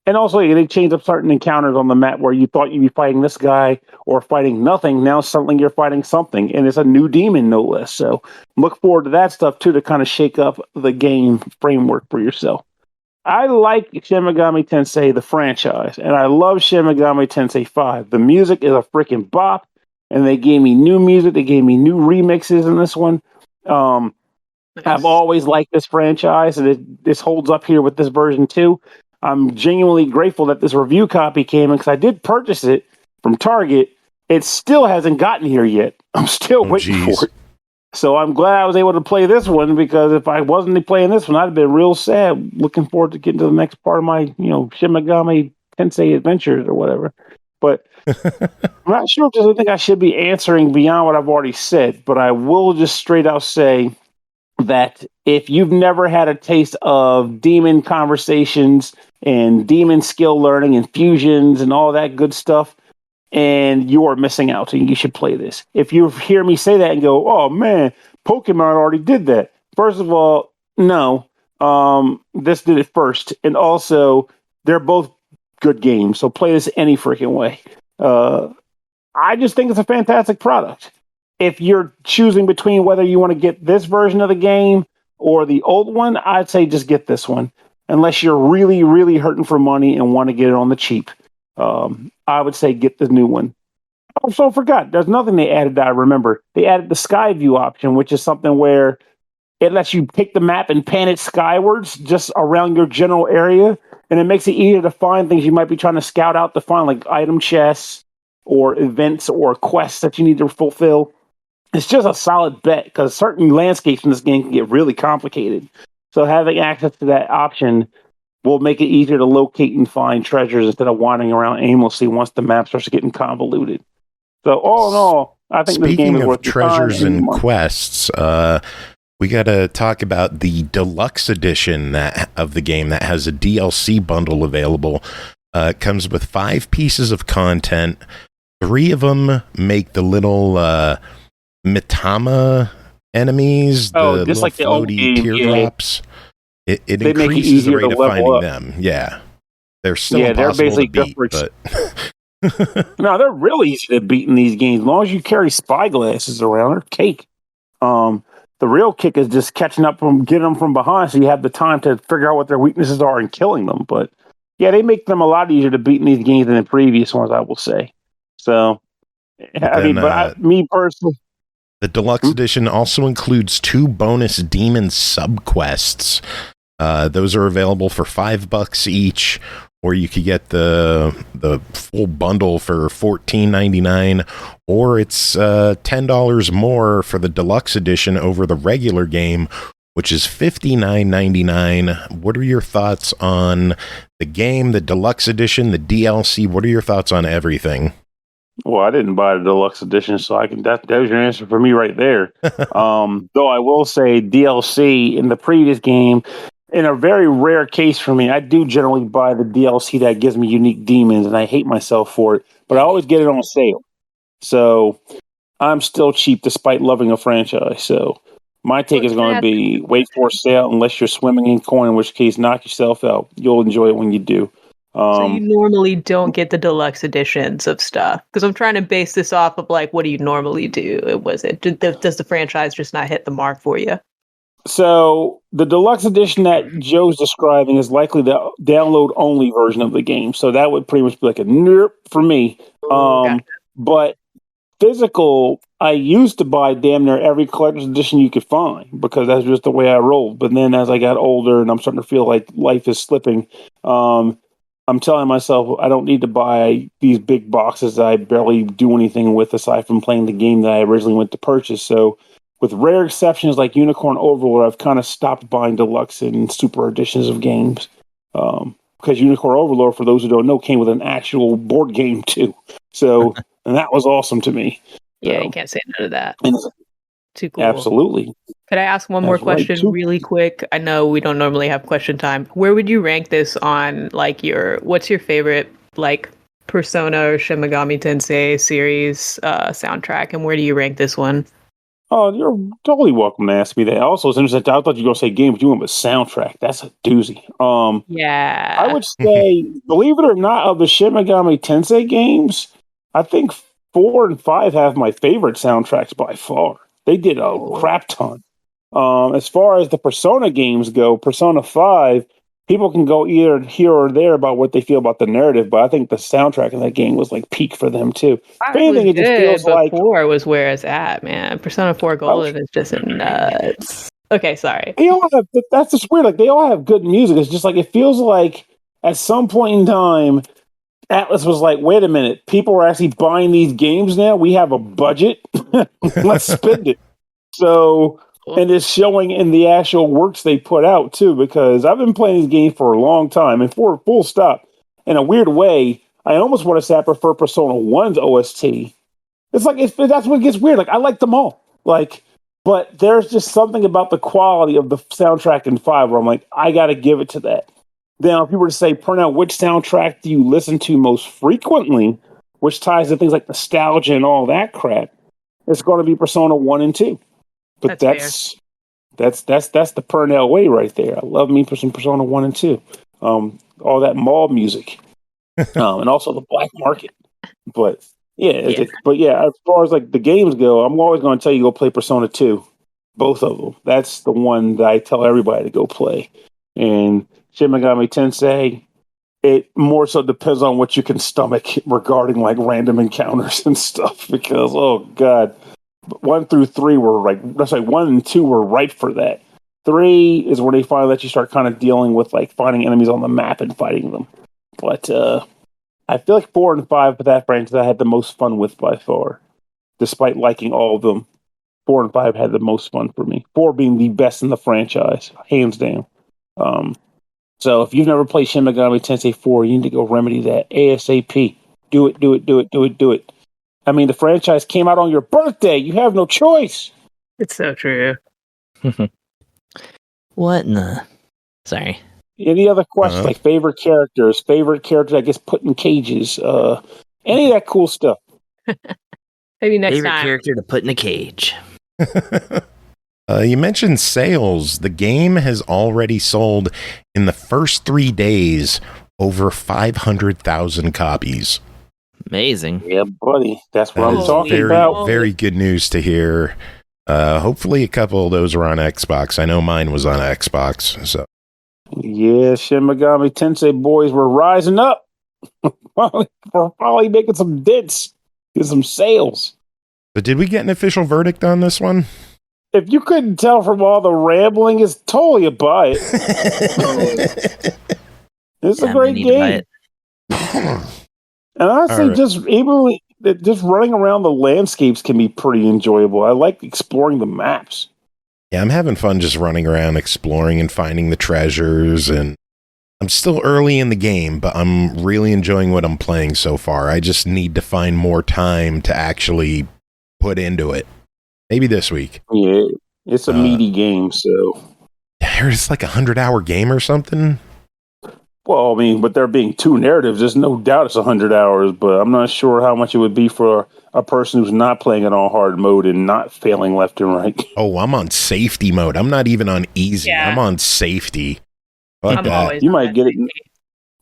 And also, they changed up certain encounters on the map where you thought you'd be fighting this guy or fighting nothing. Now suddenly you're fighting something, and it's a new demon, no less. So look forward to that stuff, too, to kind of shake up the game framework for yourself. I like Shin Megami Tensei, the franchise, and I love Shin Megami Tensei 5. The music is a freaking bop, and they gave me new music. They gave me new remixes in this one. I've always liked this franchise, and this holds up here with this version, too. I'm genuinely grateful that this review copy came in because I did purchase it from Target. It still hasn't gotten here yet. I'm still waiting for it. So I'm glad I was able to play this one, because if I wasn't playing this one, I'd have been real sad. Looking forward to getting to the next part of my, Shin Megami Tensei adventures or whatever. But I'm not sure because I think I should be answering beyond what I've already said. But I will just straight out say that if you've never had a taste of demon conversations and demon skill learning and fusions and all that good stuff. And you are missing out, and you should play this. If you hear me say that and go, oh man, Pokemon already did that. First of all, no. This did it first. And also, they're both good games, so play this any freaking way. I just think it's a fantastic product. If you're choosing between whether you want to get this version of the game or the old one, I'd say just get this one. Unless you're really, really hurting for money and want to get it on the cheap. I would say get the new one. Also, forgot, there's nothing they added that I remember. They added the sky view option, which is something where it lets you take the map and pan it skywards just around your general area. And it makes it easier to find things you might be trying to scout out to find, like item chests or events or quests that you need to fulfill. It's just a solid bet because certain landscapes in this game can get really complicated. So having access to that option will make it easier to locate and find treasures instead of wandering around aimlessly once the map starts getting convoluted. So all in all, I think this game is worth treasures and quests. We got to talk about the deluxe edition of the game that has a DLC bundle available. It comes with 5 pieces of content. 3 of them make the little Mitama enemies, the just little like the floaty teardrops. Yeah. It increases the rate of finding them. Yeah. They're still impossible to beat, but... No, they're really easy to beat in these games. As long as you carry spy glasses around, they're cake. The real kick is just catching up from getting them from behind so you have the time to figure out what their weaknesses are and killing them. But yeah, they make them a lot easier to beat in these games than the previous ones, I will say. So, me personally... The deluxe edition also includes 2 bonus demon subquests. Those are available for $5 each, or you could get the full bundle for $14.99, or it's $10 more for the deluxe edition over the regular game, which is $59.99. What are your thoughts on the game, the deluxe edition, the DLC? What are your thoughts on everything? Well, I didn't buy the deluxe edition, so that was your answer for me right there. Though I will say DLC in the previous game, in a very rare case for me, I do generally buy the DLC that gives me unique demons, and I hate myself for it, but I always get it on sale. So I'm still cheap despite loving a franchise. So my take is going to be wait for a sale unless you're swimming in coin, in which case knock yourself out. You'll enjoy it when you do. So you normally don't get the deluxe editions of stuff? Because I'm trying to base this off of, like, what do you normally do? Does the franchise just not hit the mark for you? So the deluxe edition that Joe's describing is likely the download-only version of the game. So that would pretty much be like a nerp for me. Gotcha. But physical, I used to buy damn near every collector's edition you could find because that's just the way I rolled. But then as I got older and I'm starting to feel like life is slipping, I'm telling myself I don't need to buy these big boxes that I barely do anything with aside from playing the game that I originally went to purchase. So with rare exceptions like Unicorn Overlord, I've kind of stopped buying deluxe and super editions of games. Because Unicorn Overlord, for those who don't know, came with an actual board game too. So, and that was awesome to me. Yeah, you can't say none of that. Too cool. Absolutely. Could I ask one more question really quick? I know we don't normally have question time. Where would you rank this on, like, what's your favorite, like, Persona or Shin Megami Tensei series soundtrack, and where do you rank this one? Oh, you're totally welcome to ask me that. Also, it's interesting. I thought you were going to say game, but you went with soundtrack. That's a doozy. Yeah. I would say, believe it or not, of the Shin Megami Tensei games, I think 4 and 5 have my favorite soundtracks by far. They did a crap ton. As far as the Persona games go, Persona 5, people can go either here or there about what they feel about the narrative, but I think the soundtrack in that game was like peak for them too. If anything, it just feels like 4 was where it's at, man. Persona 4 Golden is just nuts. Okay, sorry. That's just weird. Like, they all have good music. It's just like it feels like at some point in time, Atlus was like, wait a minute, people are actually buying these games now. We have a budget. Let's spend it. So, and it's showing in the actual works they put out too, because I've been playing these games for a long time, and for full stop, in a weird way, I almost want to say I prefer Persona 1's OST. It's like, that's what gets weird. Like, I like them all. Like, but there's just something about the quality of the soundtrack in 5 where I'm like, I got to give it to that. Now, if you were to say, Pernell, which soundtrack do you listen to most frequently, which ties to things like nostalgia and all that crap, it's going to be Persona 1 and 2. But that's the Pernell way right there. I love me for some Persona 1 and 2. All that mall music. And also the black market. But as far as like the games go, I'm always going to tell you go play Persona 2. Both of them. That's the one that I tell everybody to go play. And Shin Megami Tensei, it more so depends on what you can stomach regarding like random encounters and stuff. Because, oh God, 1 through 3 were like, let's say 1 and 2 were ripe for that. 3 is where they finally let you start kind of dealing with like finding enemies on the map and fighting them. But I feel like 4 and 5 for that franchise I had the most fun with by far. Despite liking all of them, 4 and 5 had the most fun for me. 4 being the best in the franchise, hands down. So if you've never played Shin Megami Tensei 4, you need to go remedy that ASAP. Do it. I mean, the franchise came out on your birthday. You have no choice. It's so true. What in the... Sorry. Any other questions? Like favorite characters, I guess, put in cages, any of that cool stuff. Maybe next favorite time. Character to put in a cage. You mentioned sales. The game has already sold in the first 3 days over 500,000 copies. Amazing. Yeah, buddy. That's what I'm talking about. Very good news to hear. Hopefully a couple of those are on Xbox. I know mine was on Xbox. So yeah, Shin Megami Tensei boys were rising up. We're probably making some dents, get some sales. But did we get an official verdict on this one? If you couldn't tell from all the rambling, it's totally a buy it. It's a great game. And honestly, just running around the landscapes can be pretty enjoyable. I like exploring the maps. Yeah, I'm having fun just running around, exploring and finding the treasures. And I'm still early in the game, but I'm really enjoying what I'm playing so far. I just need to find more time to actually put into it. Maybe this week. Yeah, it's a meaty game, so. Yeah, it's like a 100-hour game or something. Well, I mean, but there being 2 narratives, there's no doubt it's 100 hours, but I'm not sure how much it would be for a person who's not playing it on hard mode and not failing left and right. Oh, I'm on safety mode. I'm not even on easy. Yeah. I'm on safety. Fuck that. You might get it.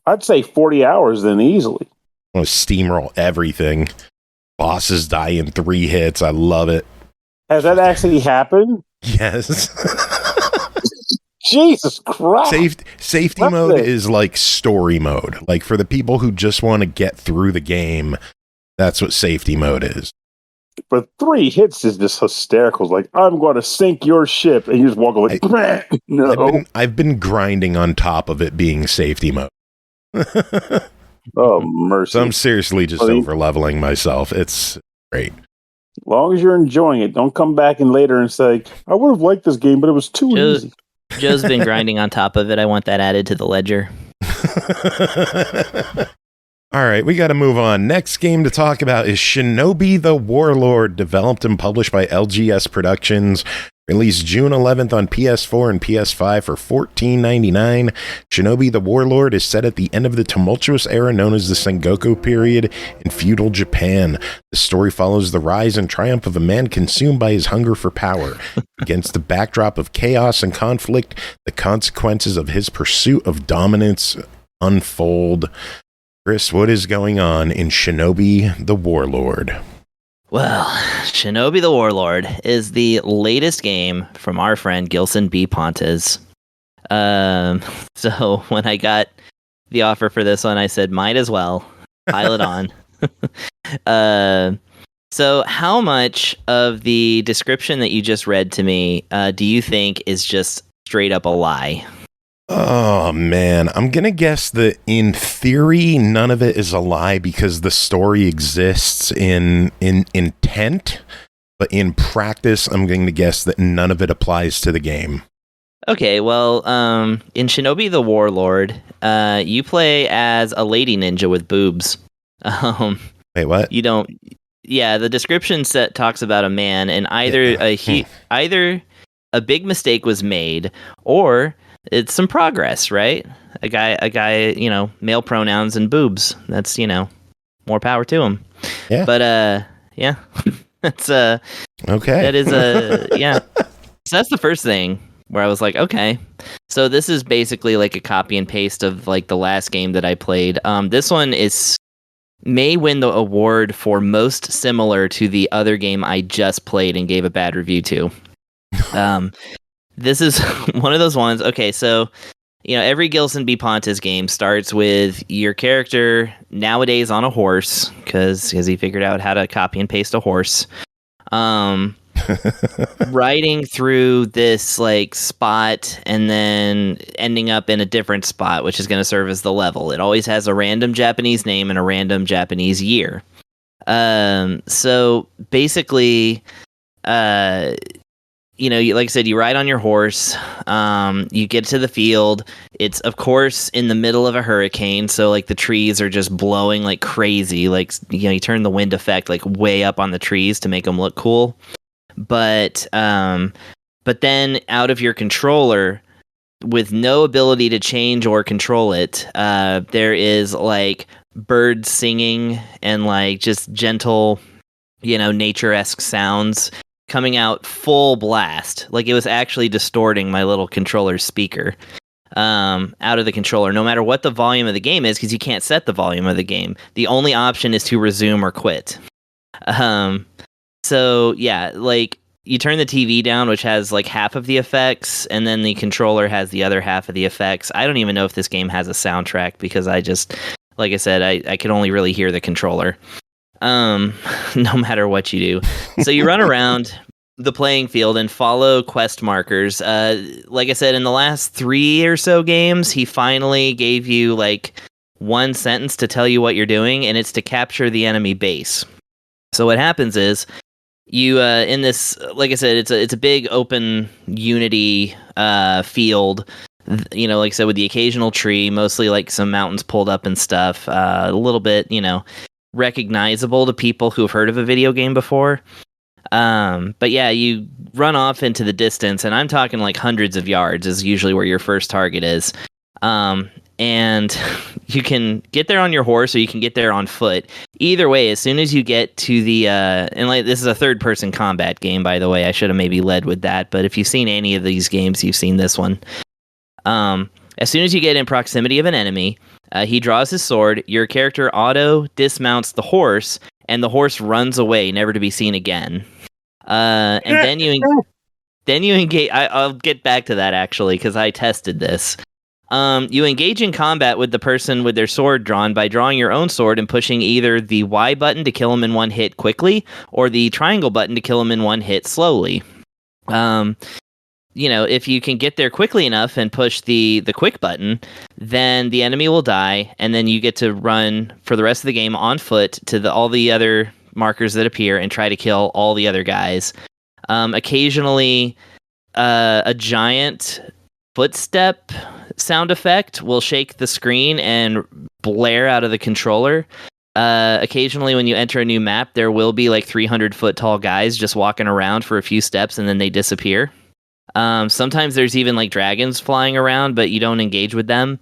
I'd say 40 hours then easily. I'm going to steamroll everything. Bosses die in 3 hits. I love it. Has that actually happened? Yes. Jesus Christ. Safety mode is like story mode. Like for the people who just want to get through the game, that's what safety mode is. But 3 hits is just hysterical. It's like, I'm going to sink your ship. And you just walk away. No. I've been grinding on top of it being safety mode. Oh, mercy. So I'm seriously just over-leveling myself. It's great. As long as you're enjoying it, don't come back and later and say, I would have liked this game, but it was too easy. Joe's been grinding on top of it. I want that added to the ledger. All right, we got to move on. Next game to talk about is Shinobi the Warlord, developed and published by LGS Productions. Released June 11th on PS4 and PS5 for $14.99. Shinobi the Warlord is set at the end of the tumultuous era known as the Sengoku period in feudal Japan. The story follows the rise and triumph of a man consumed by his hunger for power. Against the backdrop of chaos and conflict, the consequences of his pursuit of dominance unfold. Chris, what is going on in Shinobi the Warlord? Well, Shinobi the Warlord is the latest game from our friend Gilson B. Pontes. So when I got the offer for this one, I said, might as well pile it on. So how much of the description that you just read to me do you think is just straight up a lie? Oh, man. I'm going to guess that in theory, none of it is a lie because the story exists in intent. But in practice, I'm going to guess that none of it applies to the game. Okay, well, in Shinobi the Warlord, you play as a lady ninja with boobs. Wait, what? You don't... Yeah, the description set talks about a man, and either a big mistake was made, or it's some progress, right? A guy, you know, male pronouns and boobs. That's, you know, more power to him. Yeah. But yeah, that's okay. That is yeah. So that's the first thing where I was like, okay, so this is basically like a copy and paste of like the last game that I played. This one may win the award for most similar to the other game I just played and gave a bad review to. This is one of those ones. Okay, so you know, every Gilson B. Pontes game starts with your character nowadays on a horse because he figured out how to copy and paste a horse. Riding through this like spot and then ending up in a different spot, which is going to serve as the level. It always has a random Japanese name and a random Japanese year. So basically, you know, like I said, you ride on your horse, you get to the field. It's, of course, in the middle of a hurricane, so, like, the trees are just blowing like crazy. Like, you know, you turn the wind effect, like, way up on the trees to make them look cool. But then out of your controller, with no ability to change or control it, there is, like, birds singing and, like, just gentle, you know, nature-esque sounds coming out full blast. Like, it was actually distorting my little controller's speaker out of the controller, no matter what the volume of the game is, because you can't set the volume of the game. The only option is to resume or quit. So, yeah, like, you turn the TV down, which has, like, half of the effects, and then the controller has the other half of the effects. I don't even know if this game has a soundtrack, because I just, like I said, I can only really hear the controller. No matter what you do. So you run around the playing field and follow quest markers. Like I said, in the last 3 or so games, he finally gave you like one sentence to tell you what you're doing, and it's to capture the enemy base. So what happens is you in this, like I said, it's a big open Unity field. You know, like I said, with the occasional tree, mostly like some mountains pulled up and stuff. A little bit, you know, recognizable to people who've heard of a video game before. But yeah, you run off into the distance, and I'm talking like hundreds of yards is usually where your first target is. And you can get there on your horse or you can get there on foot. Either way, as soon as you get to the and like this is a third-person combat game, by the way. I should have maybe led with that, but if you've seen any of these games, you've seen this one. As soon as you get in proximity of an enemy, he draws his sword, your character auto dismounts the horse, and the horse runs away, never to be seen again. And then you engage. I'll get back to that, actually, because I tested this. You engage in combat with the person with their sword drawn by drawing your own sword and pushing either the Y button to kill him in one hit quickly, or the triangle button to kill him in one hit slowly. You know, if you can get there quickly enough and push the quick button, then the enemy will die, and then you get to run for the rest of the game on foot to all the other markers that appear and try to kill all the other guys. Occasionally, a giant footstep sound effect will shake the screen and blare out of the controller. Occasionally, when you enter a new map, there will be like 300-foot tall guys just walking around for a few steps, and then they disappear. Sometimes there's even like dragons flying around, but you don't engage with them.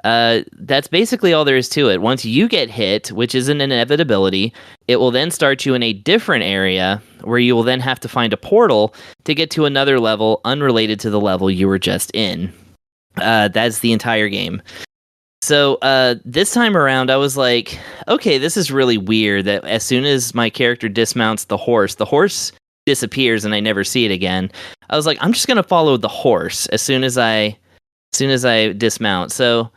That's basically all there is to it. Once you get hit, which is an inevitability, it will then start you in a different area where you will then have to find a portal to get to another level unrelated to the level you were just in. That's the entire game. So this time around, I was like, okay, this is really weird that as soon as my character dismounts the horse disappears and I never see it again. I was like, I'm just gonna follow the horse as soon as I dismount. So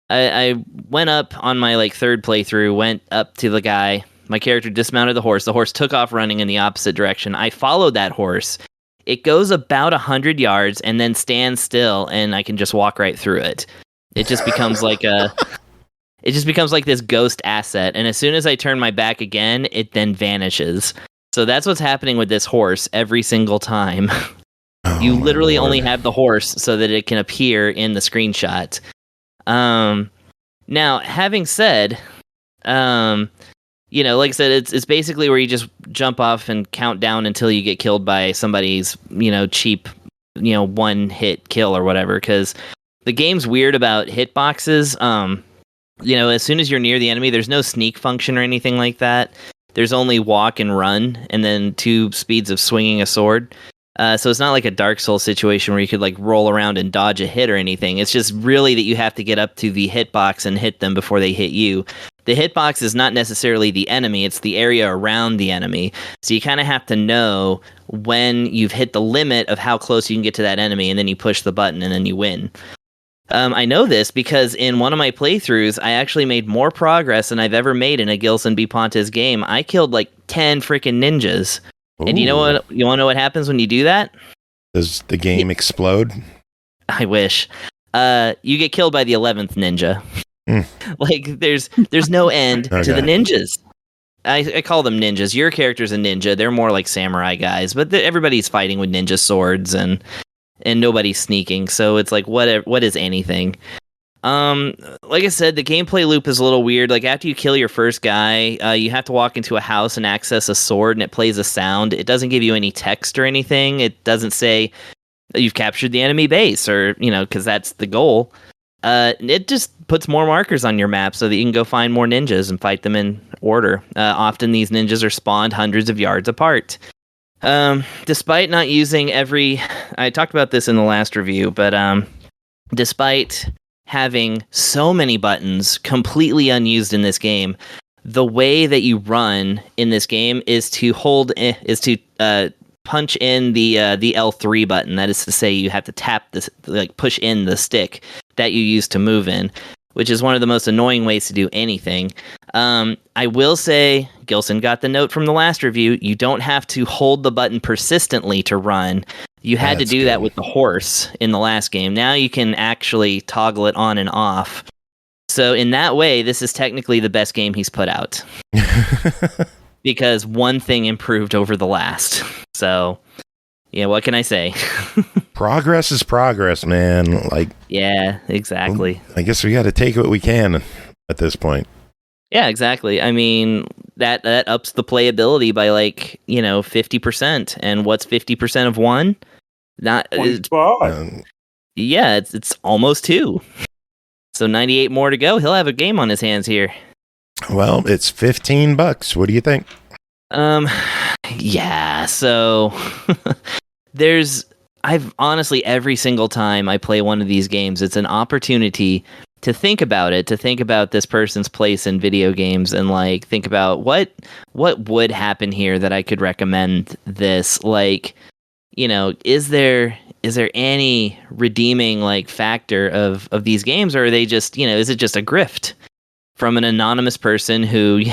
I went up on my like third playthrough, went up to the guy. My character dismounted the horse. The horse took off running in the opposite direction. I followed that horse. It goes about 100 yards and then stands still, and I can just walk right through it. It just becomes like this ghost asset. And as soon as I turn my back again, it then vanishes. So that's what's happening with this horse every single time. You literally only have the horse so that it can appear in the screenshot. Now, having said, you know, like I said, it's basically where you just jump off and count down until you get killed by somebody's, you know, cheap, you know, one hit kill or whatever. Because the game's weird about hitboxes. As soon as you're near the enemy, there's no sneak function or anything like that. There's only walk and run, and then 2 speeds of swinging a sword. So it's not like a Dark Souls situation where you could like roll around and dodge a hit or anything. It's just really that you have to get up to the hitbox and hit them before they hit you. The hitbox is not necessarily the enemy, it's the area around the enemy. So you kind of have to know when you've hit the limit of how close you can get to that enemy, and then you push the button and then you win. I know this because in one of my playthroughs, I actually made more progress than I've ever made in a Gilson B. Pontes game. I killed like 10 freaking ninjas. Ooh. And you want to know what happens when you do that? Does the game explode? I wish. You get killed by the 11th ninja. Like there's no end to the ninjas. I call them ninjas. Your character's a ninja. They're more like samurai guys, but everybody's fighting with ninja swords and nobody's sneaking. So it's like what is anything? Like I said, the gameplay loop is a little weird. Like after you kill your first guy, you have to walk into a house and access a sword, and it plays a sound. It doesn't give you any text or anything. It doesn't say you've captured the enemy base, or because that's the goal. It just puts more markers on your map so that you can go find more ninjas and fight them in order. Often these ninjas are spawned hundreds of yards apart. Despite not using I talked about this in the last review, but despite having so many buttons completely unused in this game, the way that you run in this game is to punch in the L3 button. That is to say, you have to tap this, like push in the stick that you use to move in, which is one of the most annoying ways to do anything. I will say, Gilson got the note from the last review. You don't have to hold the button persistently to run. You had to do that with the horse in the last game. Now you can actually toggle it on and off. So in that way, this is technically the best game he's put out. Because one thing improved over the last. So, yeah, what can I say? Progress is progress, man. Yeah, exactly. I guess we got to take what we can at this point. Yeah, exactly. I mean, that ups the playability by 50%. And what's 50% of 1? Not 25. Yeah, it's almost 2. So 98 more to go. He'll have a game on his hands here. Well, it's $15. What do you think? Yeah, so I've honestly, every single time I play one of these games, it's an opportunity to think about it, to think about this person's place in video games, and think about what would happen here that I could recommend this. Is there any redeeming factor of these games, or are they just, is it just a grift from an anonymous person who,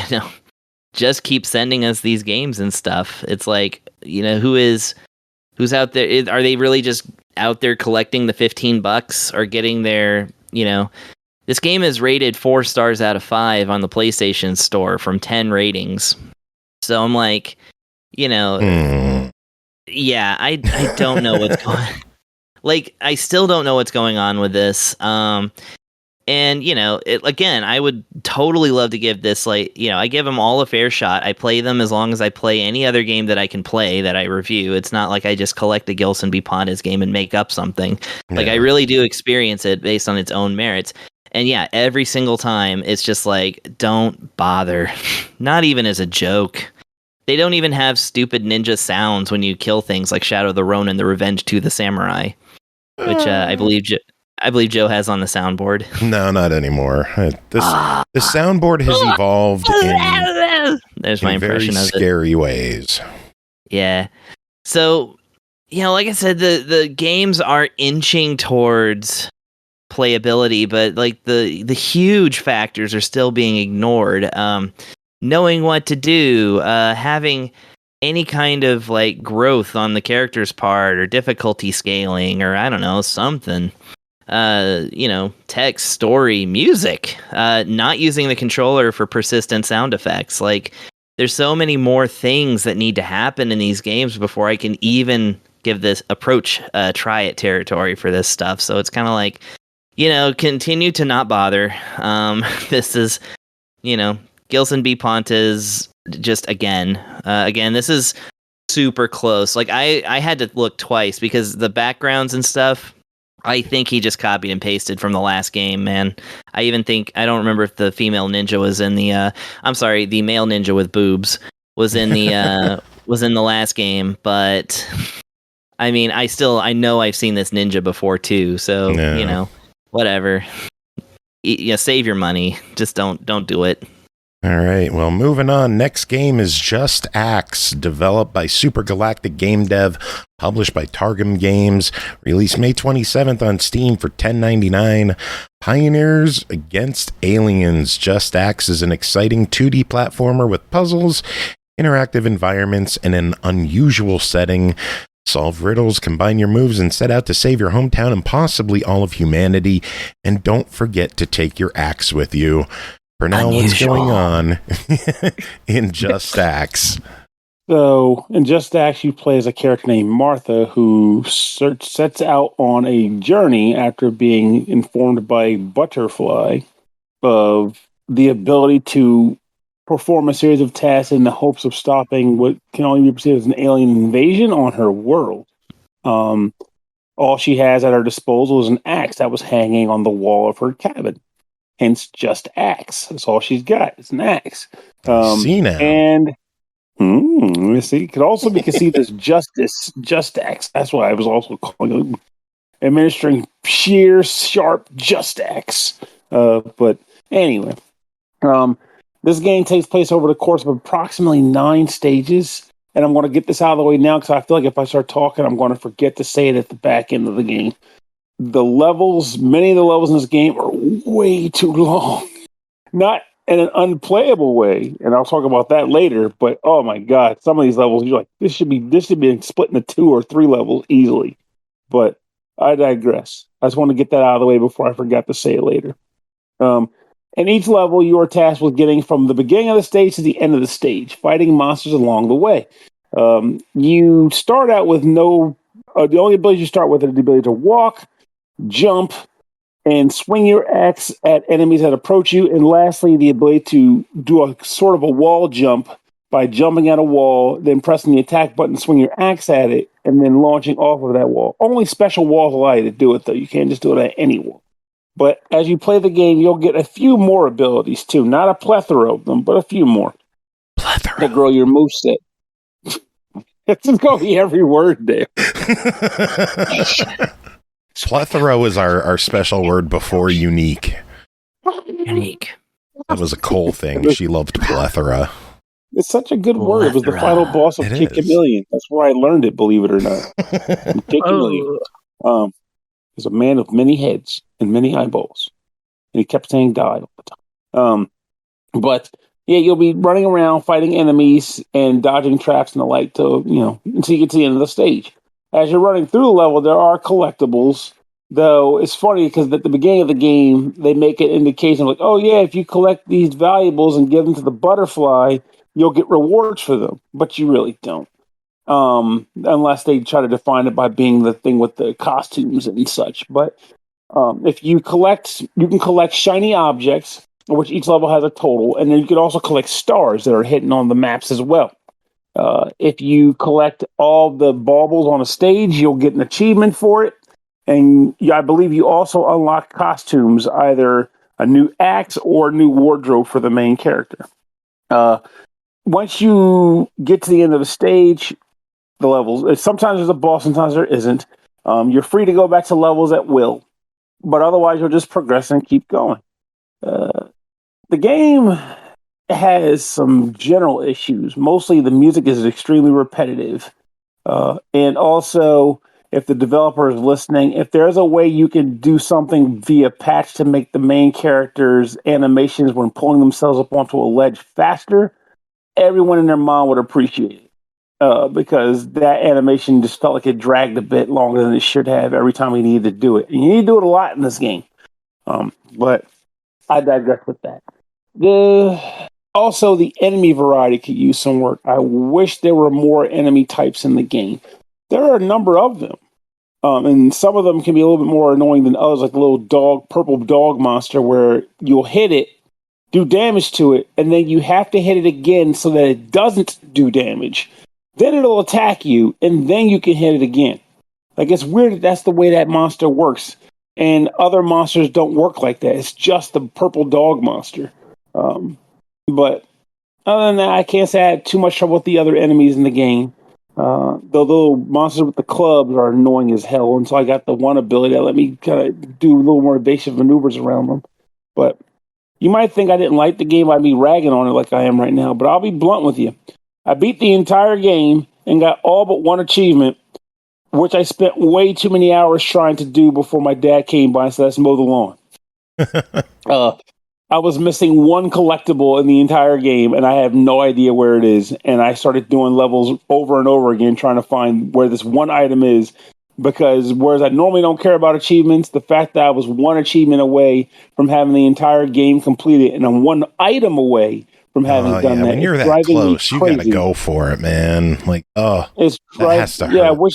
just keeps sending us these games and stuff? It's who's out there? Are they really just out there collecting the $15 or getting their, this game is rated 4 stars out of 5 on the PlayStation Store from 10 ratings. So I'm yeah, I don't know what's going on. I still don't know what's going on with this. And, again, I would totally love to give this, I give them all a fair shot. I play them as long as I play any other game that I can play that I review. It's not like I just collect the Gilson B. Pontes game and make up something. Yeah. I really do experience it based on its own merits. And yeah, every single time, it's just don't bother. Not even as a joke. They don't even have stupid ninja sounds when you kill things like Shadow of the Ronin, The Revenge to the Samurai, which I believe Joe has on the soundboard. No, not anymore. The soundboard has evolved There's my impression very of scary ways. Yeah. So, like I said, the games are inching towards playability, but the huge factors are still being ignored. Knowing what to do, having any kind of growth on the character's part, or difficulty scaling, or I don't know, something. Text, story, music, not using the controller for persistent sound effects. There's so many more things that need to happen in these games before I can even give this approach try it territory for this stuff. So it's kind of continue to not bother. This is, Gilson B. Pontes, just again, this is super close. I had to look twice because the backgrounds and stuff, I think he just copied and pasted from the last game, man. I don't remember if the female ninja was in the, the male ninja with boobs was in the, was in the last game, but I mean, I know I've seen this ninja before too, so, whatever. Save your money. Just don't do it. All right, well, moving on. Next game is JustAxe, developed by Supergalactic Gamedev, published by Targem Games, released May 27th on Steam for $10.99. Pioneers Against Aliens. JustAxe is an exciting 2D platformer with puzzles, interactive environments, and an unusual setting. Solve riddles, combine your moves, and set out to save your hometown and possibly all of humanity. And don't forget to take your axe with you. Pernell, what's going on in JustAxe? So, in JustAxe, you play as a character named Martha who sets out on a journey after being informed by Butterfly of the ability to perform a series of tasks in the hopes of stopping what can only be perceived as an alien invasion on her world. All she has at her disposal is an axe that was hanging on the wall of her cabin. Hence, JustAxe. That's all she's got. It's an axe. See now. And let's see. It could also be conceived as JustAxe. That's why I was also calling it administering sheer, sharp JustAxe. But anyway, this game takes place over the course of approximately 9 stages. And I'm going to get this out of the way now because I feel like if I start talking, I'm going to forget to say it at the back end of the game. Many of the levels in this game are way too long. Not in an unplayable way, and I'll talk about that later, but oh my god, some of these levels, you're like, this should be split into 2 or 3 levels easily. But I digress. I just want to get that out of the way before I forgot to say it later. In each level, you are tasked with getting from the beginning of the stage to the end of the stage, fighting monsters along the way. You start out with the only ability you start with is the ability to walk, jump, and swing your axe at enemies that approach you. And lastly, the ability to do a sort of a wall jump by jumping at a wall, then pressing the attack button, swing your axe at it, and then launching off of that wall. Only special walls allow you to do it, though. You can't just do it at any wall. But as you play the game, you'll get a few more abilities, too. Not a plethora of them, but a few more. Plethora. To grow your moveset. It's just going to be every word there. Plethora was our special word before unique. Unique. That was a Cole thing. She loved plethora. It's such a good word. It was the final boss of Keymailer. That's where I learned it, believe it or not. Keymailer. He's a man of many heads and many eyeballs. And he kept saying die all the time. But yeah, you'll be running around fighting enemies and dodging traps and the like until you get to the end of the stage. As you're running through the level, there are collectibles, though it's funny because at the beginning of the game, they make an indication like, oh yeah, if you collect these valuables and give them to the butterfly, you'll get rewards for them. But you really don't. Unless they try to define it by being the thing with the costumes and such. But if you can collect shiny objects, which each level has a total, and then you can also collect stars that are hidden on the maps as well. If you collect all the baubles on a stage, you'll get an achievement for it. And I believe you also unlock costumes, either a new axe or a new wardrobe for the main character. Once you get to the end of the stage, the levels, sometimes there's a boss, sometimes there isn't. You're free to go back to levels at will. But otherwise, you'll just progress and keep going. The game has some general issues. Mostly the music is extremely repetitive. And also, if the developer is listening, if there's a way you can do something via patch to make the main characters' animations when pulling themselves up onto a ledge faster, everyone in their mind would appreciate it. Because that animation just felt like it dragged a bit longer than it should have every time we needed to do it. And you need to do it a lot in this game. But I digress with that. Also, the enemy variety could use some work. I wish there were more enemy types in the game. There are a number of them. And some of them can be a little bit more annoying than others, like the little purple dog monster where you'll hit it, do damage to it, and then you have to hit it again so that it doesn't do damage. Then it'll attack you, and then you can hit it again. Like, it's weird that that's the way that monster works. And other monsters don't work like that. It's just the purple dog monster. But other than that, I can't say I had too much trouble with the other enemies in the game. The little monsters with the clubs are annoying as hell. And so I got the one ability that let me kind of do a little more evasive maneuvers around them. But you might think I didn't like the game by me ragging on it like I am right now. But I'll be blunt with you. I beat the entire game and got all but one achievement, which I spent way too many hours trying to do before my dad came by and said, let's mow the lawn. I was missing one collectible in the entire game, and I have no idea where it is. And I started doing levels over and over again, trying to find where this one item is. Because whereas I normally don't care about achievements, the fact that I was one achievement away from having the entire game completed, and I'm one item away from having done that. When you're that close, you gotta go for it, man. Like, it's that has to hurt. Yeah, I wish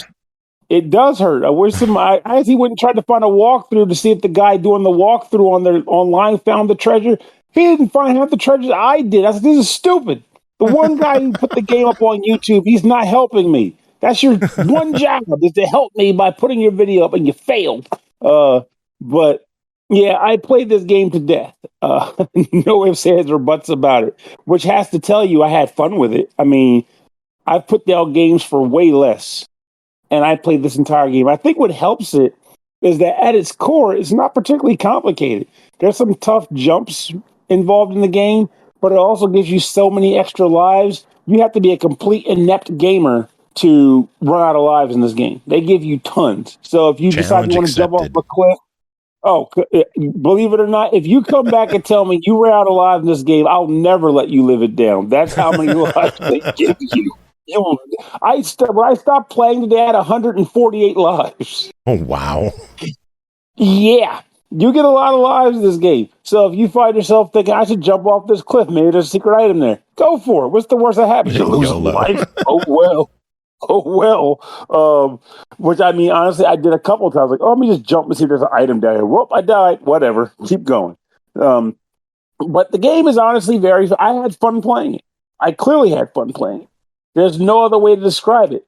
it does hurt. I wish I actually went and tried to find a walkthrough to see if the guy doing the walkthrough on their online found the treasure. He didn't find half the treasures I did. I said, this is stupid. The one guy who put the game up on YouTube, he's not helping me. That's your one job, is to help me by putting your video up, and you failed. But yeah, I played this game to death. No ifs, ands, or buts about it, which has to tell you I had fun with it. I mean, I've put down games for way less, and I played this entire game. I think what helps it is that at its core, it's not particularly complicated. There's some tough jumps involved in the game, but it also gives you so many extra lives. You have to be a complete inept gamer to run out of lives in this game. They give you tons. So if you decide you want to jump off a cliff, believe it or not, if you come back and tell me you ran out of lives in this game, I'll never let you live it down. That's how many lives they give you. When I stopped playing today, I had 148 lives. Oh, wow. Yeah. You get a lot of lives in this game. So if you find yourself thinking, I should jump off this cliff, maybe there's a secret item there, go for it. What's the worst that happens? You lose life. Oh, well. Which, I mean, honestly, I did a couple of times. Like, let me just jump and see if there's an item down here. Whoop, I died. Whatever. Keep going. But the game is honestly I had fun playing it. I clearly had fun playing it. There's no other way to describe it.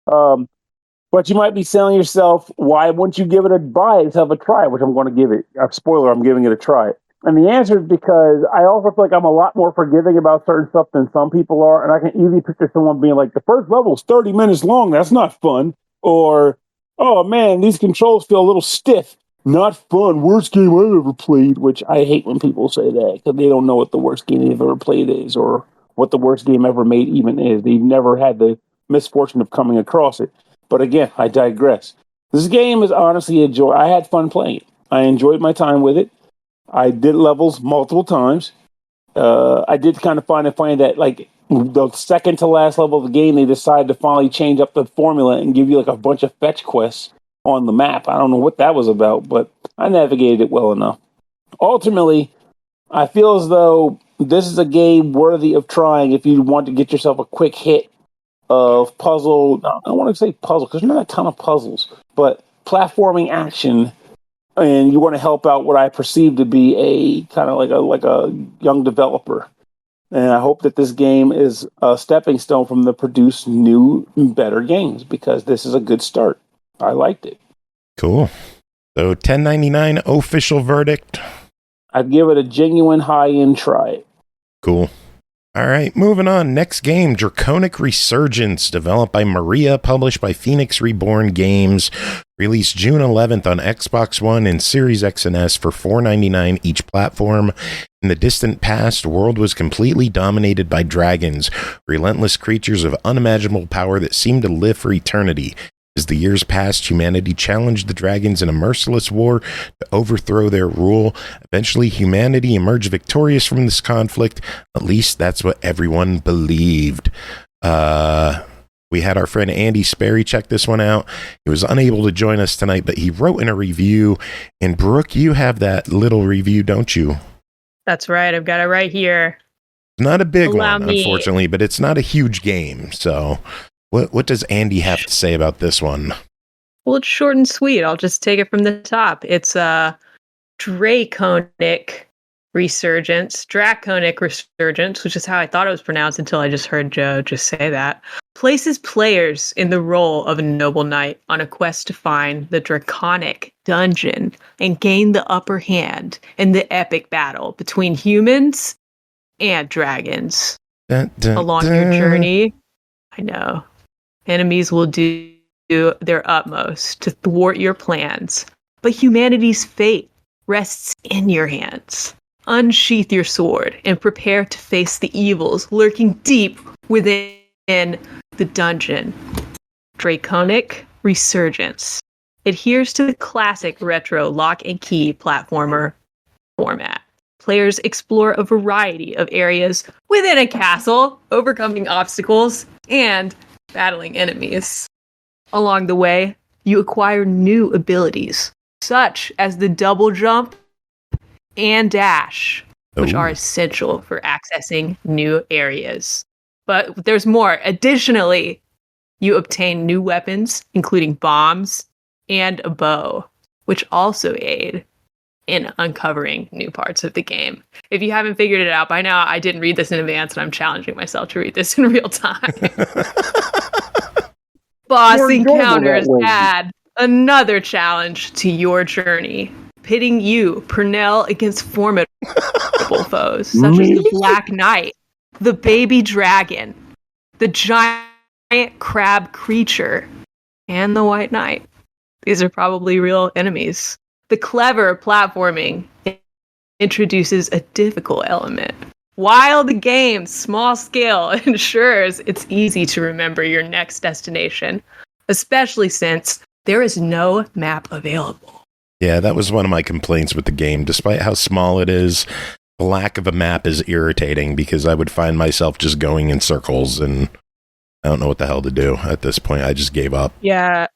But you might be telling yourself, why wouldn't you give it a try, which I'm going to give it. Spoiler, I'm giving it a try. And the answer is because I also feel like I'm a lot more forgiving about certain stuff than some people are. And I can easily picture someone being like, the first level is 30 minutes long. That's not fun. Or, oh man, these controls feel a little stiff. Not fun. Worst game I've ever played, which I hate when people say that because they don't know what the worst game they've ever played is or what the worst game ever made even is. They've never had the misfortune of coming across it. But again, I digress. This game is honestly a joy. I had fun playing it. I enjoyed my time with it. I did levels multiple times. I did kind of find it funny that, like, the second to last level of the game, they decided to finally change up the formula and give you, like, a bunch of fetch quests on the map. I don't know what that was about, but I navigated it well enough. Ultimately, I feel as though this is a game worthy of trying if you want to get yourself a quick hit of puzzle. I don't want to say puzzle because there's not a ton of puzzles, but platforming action, and you want to help out what I perceive to be a kind of like a young developer. And I hope that this game is a stepping stone from the produce new, better games because this is a good start. I liked it. Cool. So $10.99 official verdict. I'd give it a genuine high-end try. Cool. All right, moving on. Next game, Draconic Resurgence, developed by Maria, published by Phoenix Reborn Games, released June 11th on Xbox One and Series X and S for $4.99 each platform. In the distant past, world was completely dominated by dragons, relentless creatures of unimaginable power that seemed to live for eternity. As the years passed, humanity challenged the dragons in a merciless war to overthrow their rule. Eventually, humanity emerged victorious from this conflict. At least that's what everyone believed. We had our friend Andy Sperry check this one out. He was unable to join us tonight, but he wrote in a review. And Brooke, you have that little review, don't you? That's right. I've got it right here. Not a big one, unfortunately, but it's not a huge game. So what does Andy have to say about this one? Well, it's short and sweet. I'll just take it from the top. It's Draconic Resurgence, Draconic Resurgence, which is how I thought it was pronounced until I just heard Joe just say that, places players in the role of a noble knight on a quest to find the Draconic dungeon and gain the upper hand in the epic battle between humans and dragons. Along your journey, I know, enemies will do their utmost to thwart your plans, but humanity's fate rests in your hands. Unsheath your sword and prepare to face the evils lurking deep within the dungeon. Draconic Resurgence adheres to the classic retro lock and key platformer format. Players explore a variety of areas within a castle, overcoming obstacles and battling enemies. Along the way, you acquire new abilities, such as the double jump and dash, which are essential for accessing new areas. But there's more. Additionally, you obtain new weapons, including bombs and a bow, which also aid in uncovering new parts of the game. If you haven't figured it out by now, I didn't read this in advance, and I'm challenging myself to read this in real time. Boss encounters add another challenge to your journey, pitting you, Pernell, against formidable foes, such as the Black Knight, the baby dragon, the giant crab creature, and the White Knight. These are probably real enemies. The clever platforming introduces a difficult element, while the game's small scale ensures it's easy to remember your next destination, especially since there is no map available. Yeah, that was one of my complaints with the game. Despite how small it is, the lack of a map is irritating because I would find myself just going in circles and I don't know what the hell to do at this point. I just gave up. Yeah.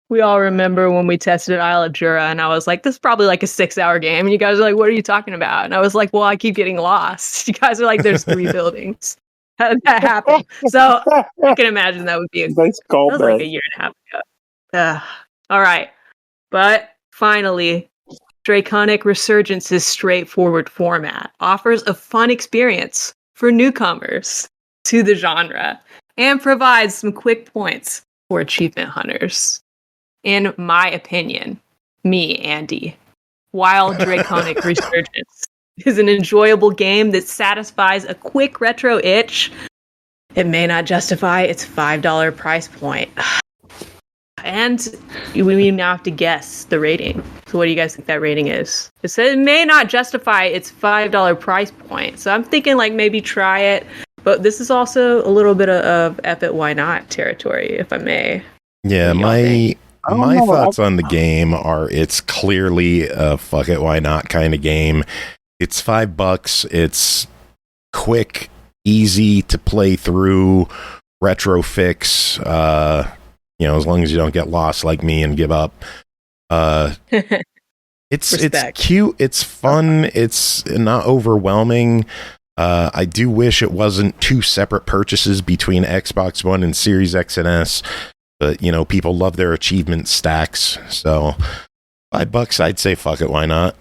We all remember when we tested Isle of Jura, and I was like, this is probably like a 6-hour game. And you guys are like, what are you talking about? And I was like, well, I keep getting lost. You guys are like, there's 3 buildings. How did that happen? So I can imagine that would be nice call. That was like a year and a half ago. All right. But finally, Draconic Resurgence's straightforward format offers a fun experience for newcomers to the genre and provides some quick points for achievement hunters. In my opinion, me, Andy, while Draconic Resurgence is an enjoyable game that satisfies a quick retro itch, it may not justify its $5 price point. And we now have to guess the rating. So what do you guys think that rating is? It says it may not justify its $5 price point. So I'm thinking like maybe try it. But this is also a little bit of epic why not territory, if I may. Yeah, my thoughts on the game are it's clearly a fuck it, why not kind of game. It's $5. It's quick, easy to play through, retro fix, as long as you don't get lost like me and give up. It's cute, it's fun, it's not overwhelming. I do wish it wasn't 2 separate purchases between Xbox One and Series X and S. But, people love their achievement stacks. So, $5, I'd say fuck it, why not?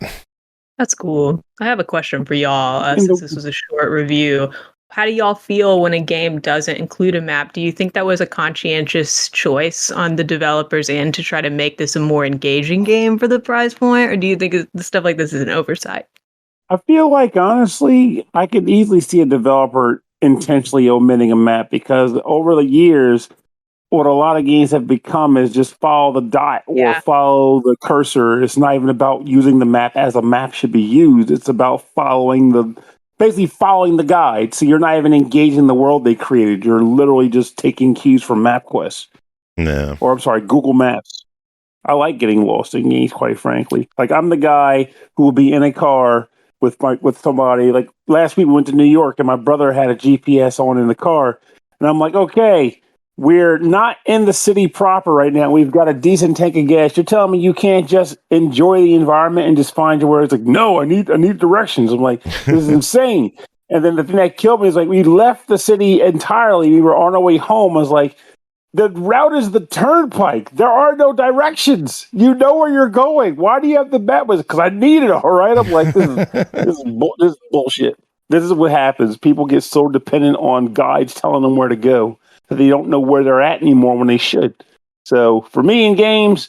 That's cool. I have a question for y'all, since this was a short review. How do y'all feel when a game doesn't include a map? Do you think that was a conscientious choice on the developer's end to try to make this a more engaging game for the price point? Or do you think stuff like this is an oversight? I feel like, honestly, I could easily see a developer intentionally omitting a map because over the years, what a lot of games have become is just follow the dot or follow the cursor. It's not even about using the map as a map should be used. It's about following the guide. So you're not even engaging the world they created. You're literally just taking keys from MapQuest. No. Or Google Maps. I like getting lost in games, quite frankly. Like I'm the guy who will be in a car with somebody. Like last week we went to New York and my brother had a GPS on in the car. And I'm like, okay, we're not in the city proper right now. We've got a decent tank of gas. You're telling me you can't just enjoy the environment and just find your way? It's like, no, I need directions. I'm like, this is insane. And then the thing that killed me is like, we left the city entirely. We were on our way home. I was like, The route is the turnpike. There are no directions. You know where you're going. Why do you have the map? Because I need it, all right? I'm like, this is bullshit. This is what happens. People get so dependent on guides telling them where to go that they don't know where they're at anymore when they should. So for me in games,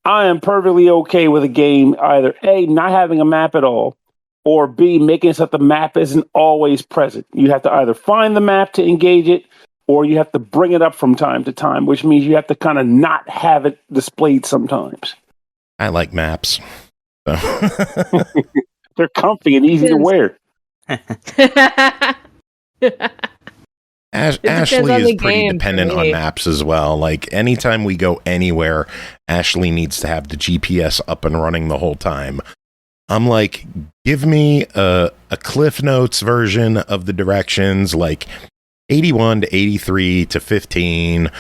I am perfectly okay with a game either A, not having a map at all, or B, making it so that the map isn't always present. You have to either find the map to engage it, or you have to bring it up from time to time, which means you have to kind of not have it displayed sometimes. I like maps. So. They're comfy and easy to wear. Ashley is pretty dependent on maps as well. Like, anytime we go anywhere, Ashley needs to have the GPS up and running the whole time. I'm like, give me a Cliff Notes version of the directions, like 81 to 83 to 15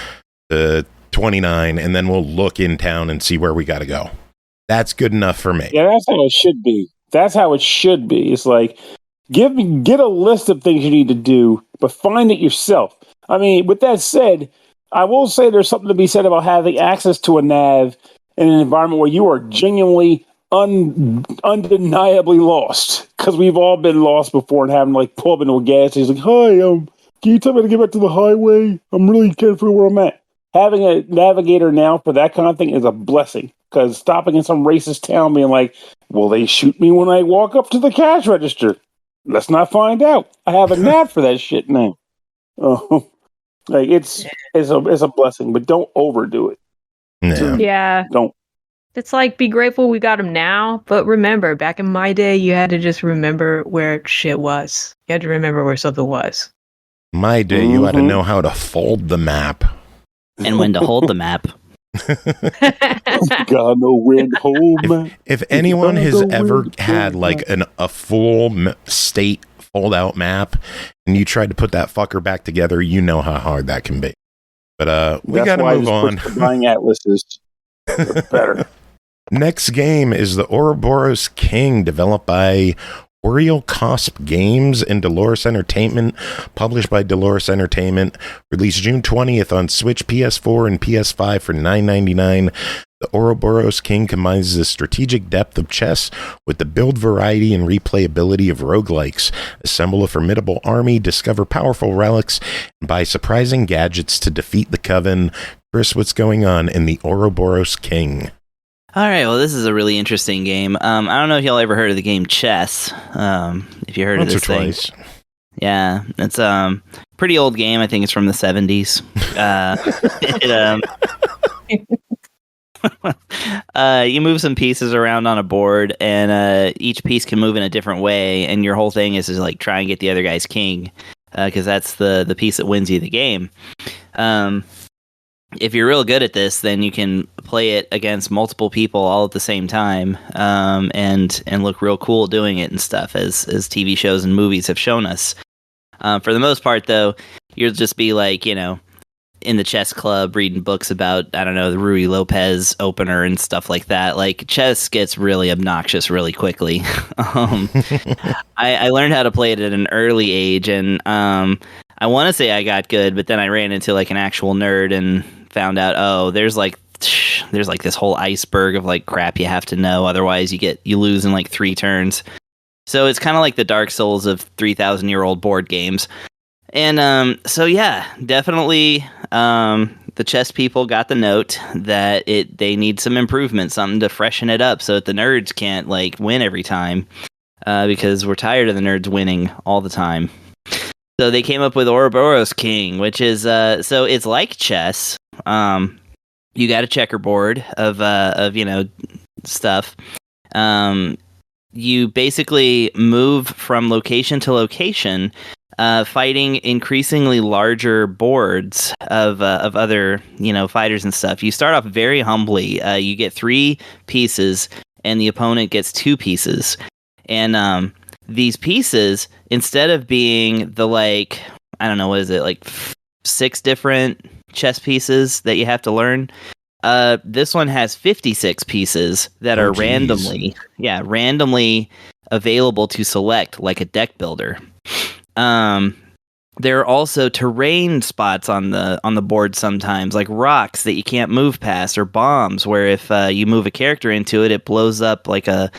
to 29, and then we'll look in town and see where we got to go. That's good enough for me. Yeah, that's how it should be. That's how it should be. It's like, get a list of things you need to do, but find it yourself. I mean, with that said, I will say there's something to be said about having access to a nav in an environment where you are genuinely undeniably lost, because we've all been lost before and having like pull up into a gas station. Like, hi, can you tell me to get back to the highway? I'm really can't figure where I'm at. Having a navigator now for that kind of thing is a blessing, because stopping in some racist town being like, will they shoot me when I walk up to the cash register? Let's not find out. I have a nav for that shit now. Like it's a blessing, but don't overdo it. Yeah. Don't. It's like, be grateful we got them now, but remember, back in my day, you had to just remember where shit was. You had to remember where something was. My day, you had to know how to fold the map. And when to hold the map. Gotta know when to hold map. If anyone has ever had like a full state fold out map and you tried to put that fucker back together, you know how hard that can be. But we got to move on. Buying atlases better. Next game is the Ouroboros King, developed by Oriol Cosp Games and Dolores Entertainment, published by Dolores Entertainment, released June 20th on Switch, PS4, and PS5 for $9.99. The Ouroboros King combines the strategic depth of chess with the build variety and replayability of roguelikes. Assemble a formidable army, discover powerful relics, and buy surprising gadgets to defeat the Coven. Chris, what's going on in the Ouroboros King? All right, well, this is a really interesting game. I don't know if y'all ever heard of the game Chess. If you heard Once of this or thing. Twice. Yeah, it's a pretty old game. I think it's from the 70s. You move some pieces around on a board, and each piece can move in a different way, and your whole thing is like try and get the other guy's king, because that's the piece that wins you the game. If you're real good at this, then you can play it against multiple people all at the same time, and look real cool doing it and stuff, as TV shows and movies have shown us. For the most part, though, you'll just be like, in the chess club reading books about, I don't know, the Ruy Lopez opener and stuff like that. Like, chess gets really obnoxious really quickly. I learned how to play it at an early age, and I want to say I got good, but then I ran into like an actual nerd and found out, there's like this whole iceberg of like crap you have to know, otherwise you lose in like 3 turns. So it's kind of like the Dark Souls of 3,000-year-old board games. And so yeah, definitely the chess people got the note that they need some improvement, something to freshen it up so that the nerds can't like win every time, because we're tired of the nerds winning all the time. So they came up with Ouroboros King, which is so it's like chess. You got a checkerboard of stuff. You basically move from location to location, fighting increasingly larger boards of other fighters and stuff. You start off very humbly. You get 3 pieces, and the opponent gets 2 pieces. And these pieces, instead of being the like 6 different chess pieces that you have to learn, this one has 56 pieces that are randomly available to select, like a deck builder. there are also terrain spots on the board sometimes, like rocks that you can't move past, or bombs where if you move a character into it, it blows up like a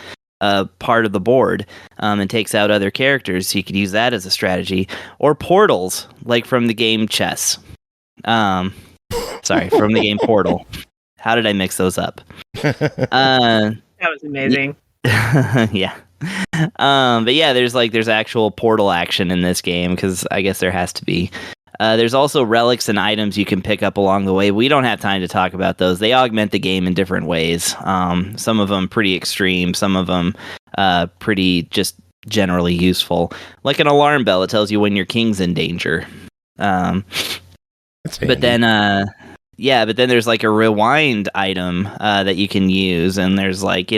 part of the board and takes out other characters. So you could use that as a strategy. Or portals, like from the game Chess. Sorry, from the game Portal. How did I mix those up? That was amazing. Yeah. But yeah, there's actual portal action in this game, because I guess there has to be. There's also relics and items you can pick up along the way. We don't have time to talk about those. They augment the game in different ways. Some of them pretty extreme, some of them pretty just generally useful. Like an alarm bell, it tells you when your king's in danger. But then there's like a rewind item that you can use, and there's like,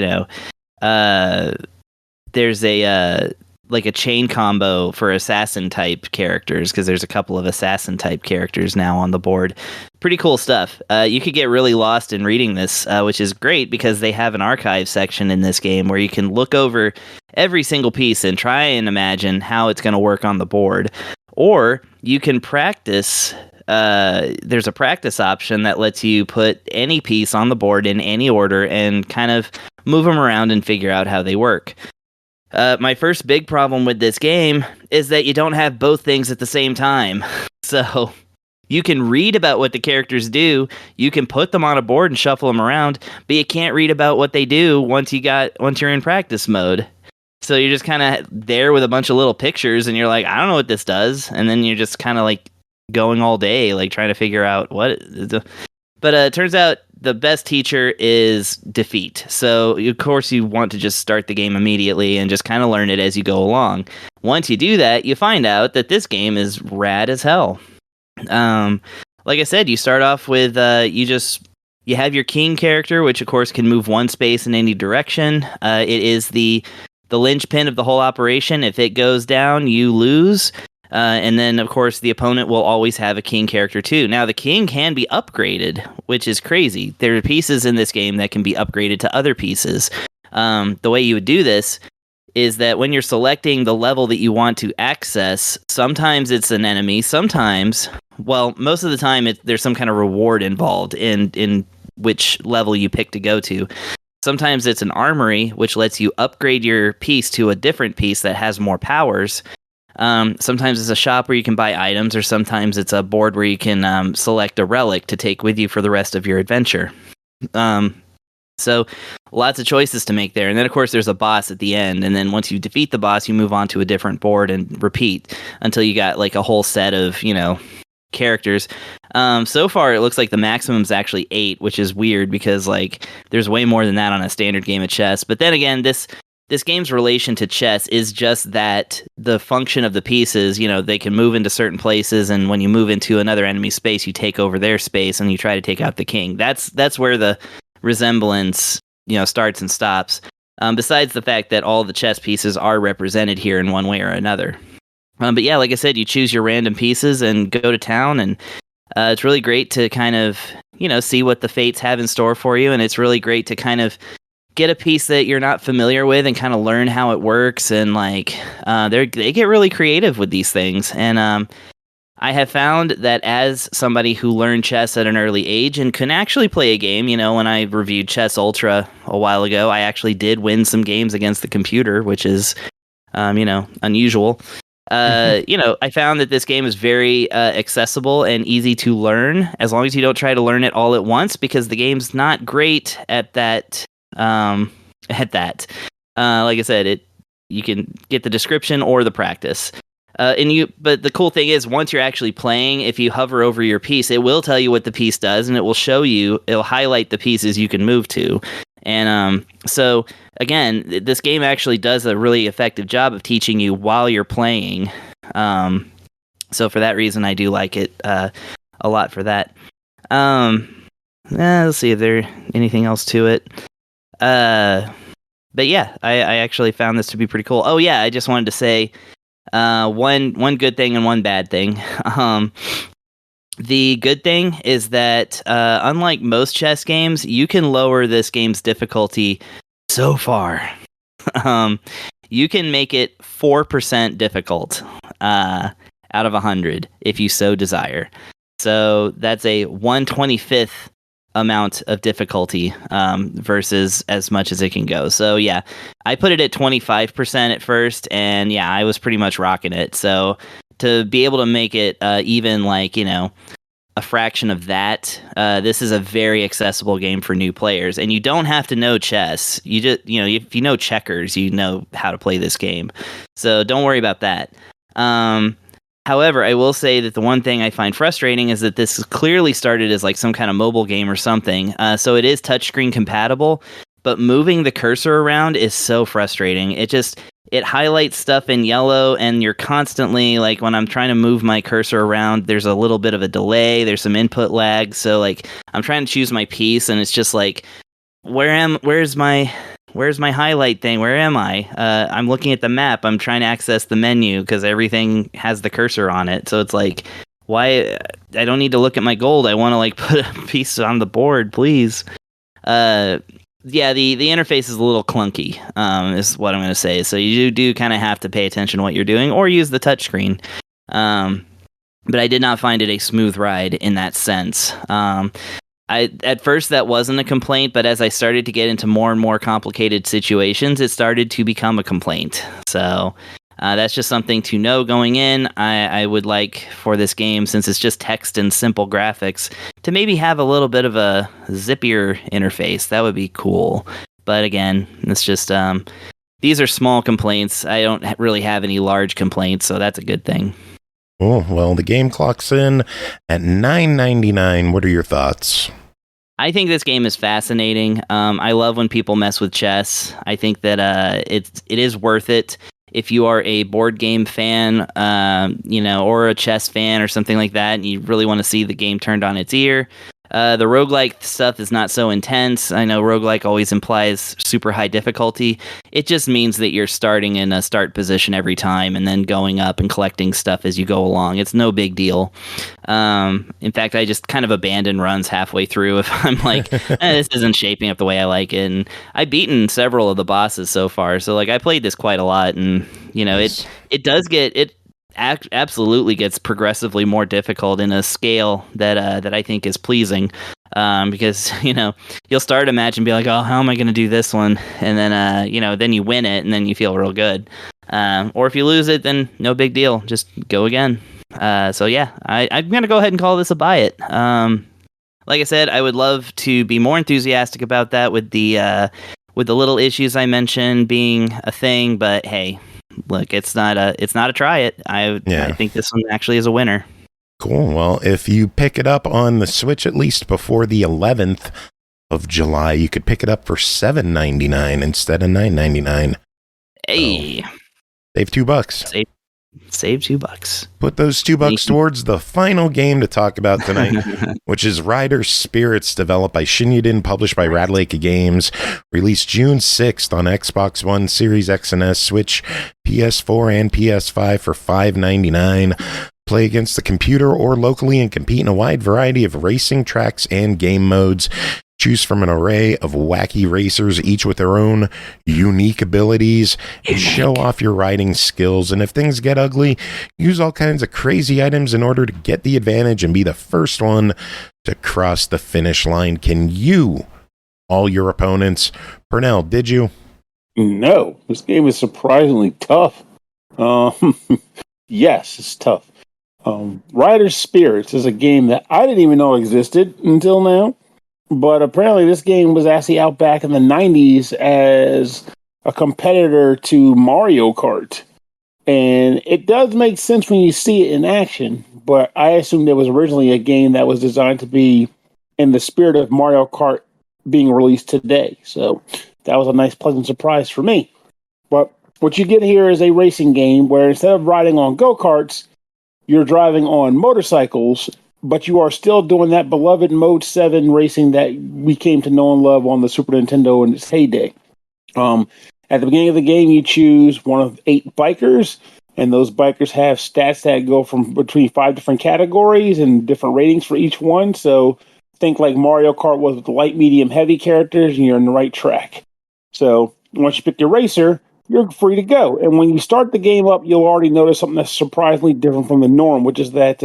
there's a like a chain combo for assassin type characters, because there's a couple of assassin type characters now on the board. Pretty cool stuff. You could get really lost in reading this, which is great because they have an archive section in this game where you can look over every single piece and try and imagine how it's going to work on the board. Or you can practice. There's a practice option that lets you put any piece on the board in any order and kind of move them around and figure out how they work. My first big problem with this game is that you don't have both things at the same time. So you can read about what the characters do, you can put them on a board and shuffle them around, but you can't read about what they do once you're in practice mode. So you're just kind of there with a bunch of little pictures, and you're like, I don't know what this does, and then you're just kind of like going all day, like trying to figure out what. But it turns out the best teacher is defeat. So of course you want to just start the game immediately and just kind of learn it as you go along. Once you do that, you find out that this game is rad as hell. Like I said, you start off with you have your king character, which of course can move one space in any direction. It is the linchpin of the whole operation. If it goes down, you lose. And then, of course, the opponent will always have a king character, too. Now, the king can be upgraded, which is crazy. There are pieces in this game that can be upgraded to other pieces. The way you would do this is that when you're selecting the level that you want to access, sometimes it's an enemy, sometimes, well, most of the time, there's some kind of reward involved in which level you pick to go to. Sometimes it's an armory, which lets you upgrade your piece to a different piece that has more powers. Sometimes it's a shop where you can buy items, or sometimes it's a board where you can select a relic to take with you for the rest of your adventure. So lots of choices to make there. And then, of course, there's a boss at the end. And then once you defeat the boss, you move on to a different board and repeat until you got like a whole set of, characters. So far, it looks like the maximum is actually 8, which is weird because like there's way more than that on a standard game of chess. But then again, this game's relation to chess is just that the function of the pieces, they can move into certain places, and when you move into another enemy space, you take over their space and you try to take out the king. That's where the resemblance, starts and stops. Besides the fact that all the chess pieces are represented here in one way or another. But yeah, like I said, you choose your random pieces and go to town, and it's really great to kind of, see what the fates have in store for you, and it's really great to kind of get a piece that you're not familiar with and kind of learn how it works. And like they get really creative with these things. And I have found that as somebody who learned chess at an early age and can actually play a game, when I reviewed Chess Ultra a while ago, I actually did win some games against the computer, which is unusual. I found that this game is very accessible and easy to learn, as long as you don't try to learn it all at once, because the game's not great at that. Like I said, you can get the description or the practice. But the cool thing is, once you're actually playing, if you hover over your piece, it will tell you what the piece does, and it'll highlight the pieces you can move to. And so again, this game actually does a really effective job of teaching you while you're playing. So for that reason, I do like it a lot for that. Let's see if there's anything else to it. But yeah, I actually found this to be pretty cool. Oh yeah, I just wanted to say one good thing and one bad thing. The good thing is that unlike most chess games, you can lower this game's difficulty so far. You can make it 4% difficult. out of 100 if you so desire. So that's a 1/25th amount of difficulty versus as much as it can go. So yeah, I put it at 25% at first, and yeah, I was pretty much rocking it. So to be able to make it even like, a fraction of that, this is a very accessible game for new players, and you don't have to know chess. You just, if you know checkers, you know how to play this game. So don't worry about that. However, I will say that the one thing I find frustrating is that this clearly started as like some kind of mobile game or something. So it is touchscreen compatible, but moving the cursor around is so frustrating. It highlights stuff in yellow, and you're constantly, like, when I'm trying to move my cursor around, there's a little bit of a delay, there's some input lag, so, like, I'm trying to choose my piece, and it's just like, where's my highlight thing? Where am I? I'm looking at the map, I'm trying to access the menu, because everything has the cursor on it, so it's like, why? I don't need to look at my gold, I want to, like, put a piece on the board, please. Yeah, the interface is a little clunky, is what I'm going to say. So you do kind of have to pay attention to what you're doing or use the touchscreen. But I did not find it a smooth ride in that sense. At first, that wasn't a complaint, but as I started to get into more and more complicated situations, it started to become a complaint. So that's just something to know going in. I would like for this game, since it's just text and simple graphics, to maybe have a little bit of a zippier interface. That would be cool. But again, it's just these are small complaints. I don't really have any large complaints, so that's a good thing. Oh, well, the game clocks in at $9.99. What are your thoughts? I think this game is fascinating. I love when people mess with chess. I think that it is worth it. If you are a board game fan, or a chess fan or something like that, and you really want to see the game turned on its ear, the roguelike stuff is not so intense. I know roguelike always implies super high difficulty. It just means that you're starting in a start position every time and then going up and collecting stuff as you go along. It's no big deal. In fact, I just kind of abandon runs halfway through if I'm like, this isn't shaping up the way I like it. And I've beaten several of the bosses so far. So like I played this quite a lot, and it does get absolutely gets progressively more difficult in a scale that I think is pleasing, because you'll start a match and be like, oh, how am I going to do this one, and then then you win it and then you feel real good, or if you lose it, then no big deal, just go again. So yeah, I'm gonna go ahead and call this a buy it. Like I said, I would love to be more enthusiastic about that with the little issues I mentioned being a thing, but hey, look, it's not a try it. I think this one actually is a winner. Cool. Well, if you pick it up on the Switch at least before the 11th of July, you could pick it up for $7.99 instead of $9.99. Hey, so, save $2. Save $2. Put those $2 towards the final game to talk about tonight, which is Rider Spirits, developed by Shinyuden, published by Ratalaika Games, released June 6th on Xbox One, Series X and S, Switch, PS4, and PS5 for $5.99. Play against the computer or locally and compete in a wide variety of racing tracks and game modes. Choose from an array of wacky racers, each with their own unique abilities, and show off your riding skills. And if things get ugly, use all kinds of crazy items in order to get the advantage and be the first one to cross the finish line. Can you, all your opponents? Pernell, did you? No, this game is surprisingly tough. Yes, it's tough. Rider Spirits is a game that I didn't even know existed until now. But apparently this game was actually out back in the 90s as a competitor to Mario Kart. And it does make sense when you see it in action, but I assumed it was originally a game that was designed to be in the spirit of Mario Kart being released today. So that was a nice, pleasant surprise for me. But what you get here is a racing game where instead of riding on go-karts, you're driving on motorcycles, but you are still doing that beloved Mode 7 racing that we came to know and love on the Super Nintendo in its heyday. At the beginning of the game, you choose one of 8 bikers, and those bikers have stats that go from between 5 different categories and different ratings for each one. So think like Mario Kart was with the light, medium, heavy characters, and you're on the right track. So once you pick your racer, you're free to go. And when you start the game up, you'll already notice something that's surprisingly different from the norm, which is that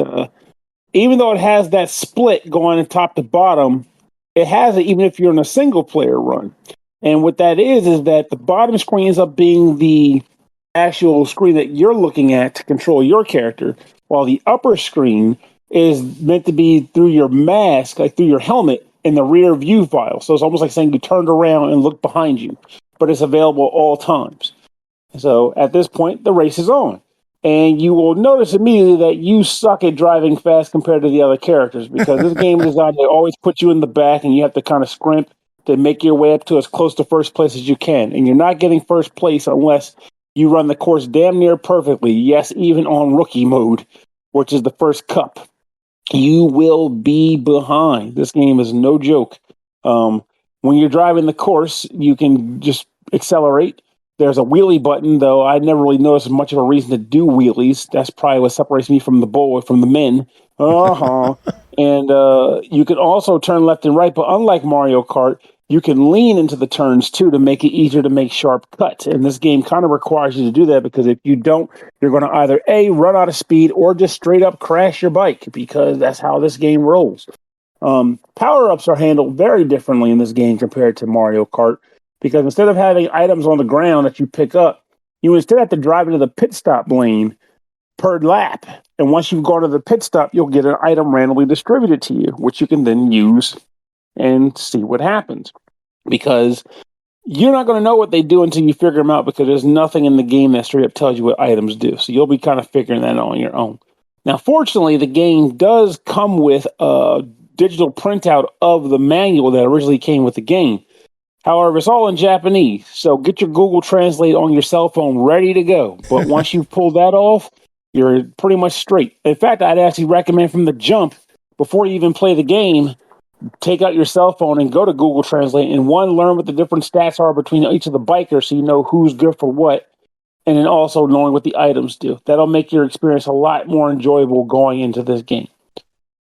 even though it has that split going top to bottom, it has it even if you're in a single player run. And what that is that the bottom screen ends up being the actual screen that you're looking at to control your character, while the upper screen is meant to be through your mask, like through your helmet in the rear view file. So it's almost like saying you turned around and looked behind you, but it's available at all times. So at this point, the race is on. And you will notice immediately that you suck at driving fast compared to the other characters, because this game is designed to always put you in the back and you have to kind of scrimp to make your way up to as close to first place as you can. And you're not getting first place unless you run the course damn near perfectly. Yes, even on rookie mode, which is the first cup. You will be behind. This game is no joke. When you're driving the course, you can just accelerate. There's a wheelie button, though I never really noticed much of a reason to do wheelies. That's probably what separates me from the men. And you can also turn left and right, but unlike Mario Kart, you can lean into the turns, too, to make it easier to make sharp cuts. And this game kind of requires you to do that, because if you don't, you're going to either A, run out of speed, or just straight up crash your bike, because that's how this game rolls. Power-ups are handled very differently in this game compared to Mario Kart, because instead of having items on the ground that you pick up, you instead have to drive into the pit stop lane per lap. And once you've gone to the pit stop, you'll get an item randomly distributed to you, which you can then use and see what happens. Because you're not going to know what they do until you figure them out, because there's nothing in the game that straight up tells you what items do. So you'll be kind of figuring that out on your own. Now, fortunately, the game does come with a digital printout of the manual that originally came with the game. However, it's all in Japanese, so get your Google Translate on your cell phone ready to go. But once you pull that off, you're pretty much straight. In fact, I'd actually recommend from the jump, before you even play the game, take out your cell phone and go to Google Translate and learn what the different stats are between each of the bikers so you know who's good for what, and then also knowing what the items do. That'll make your experience a lot more enjoyable going into this game.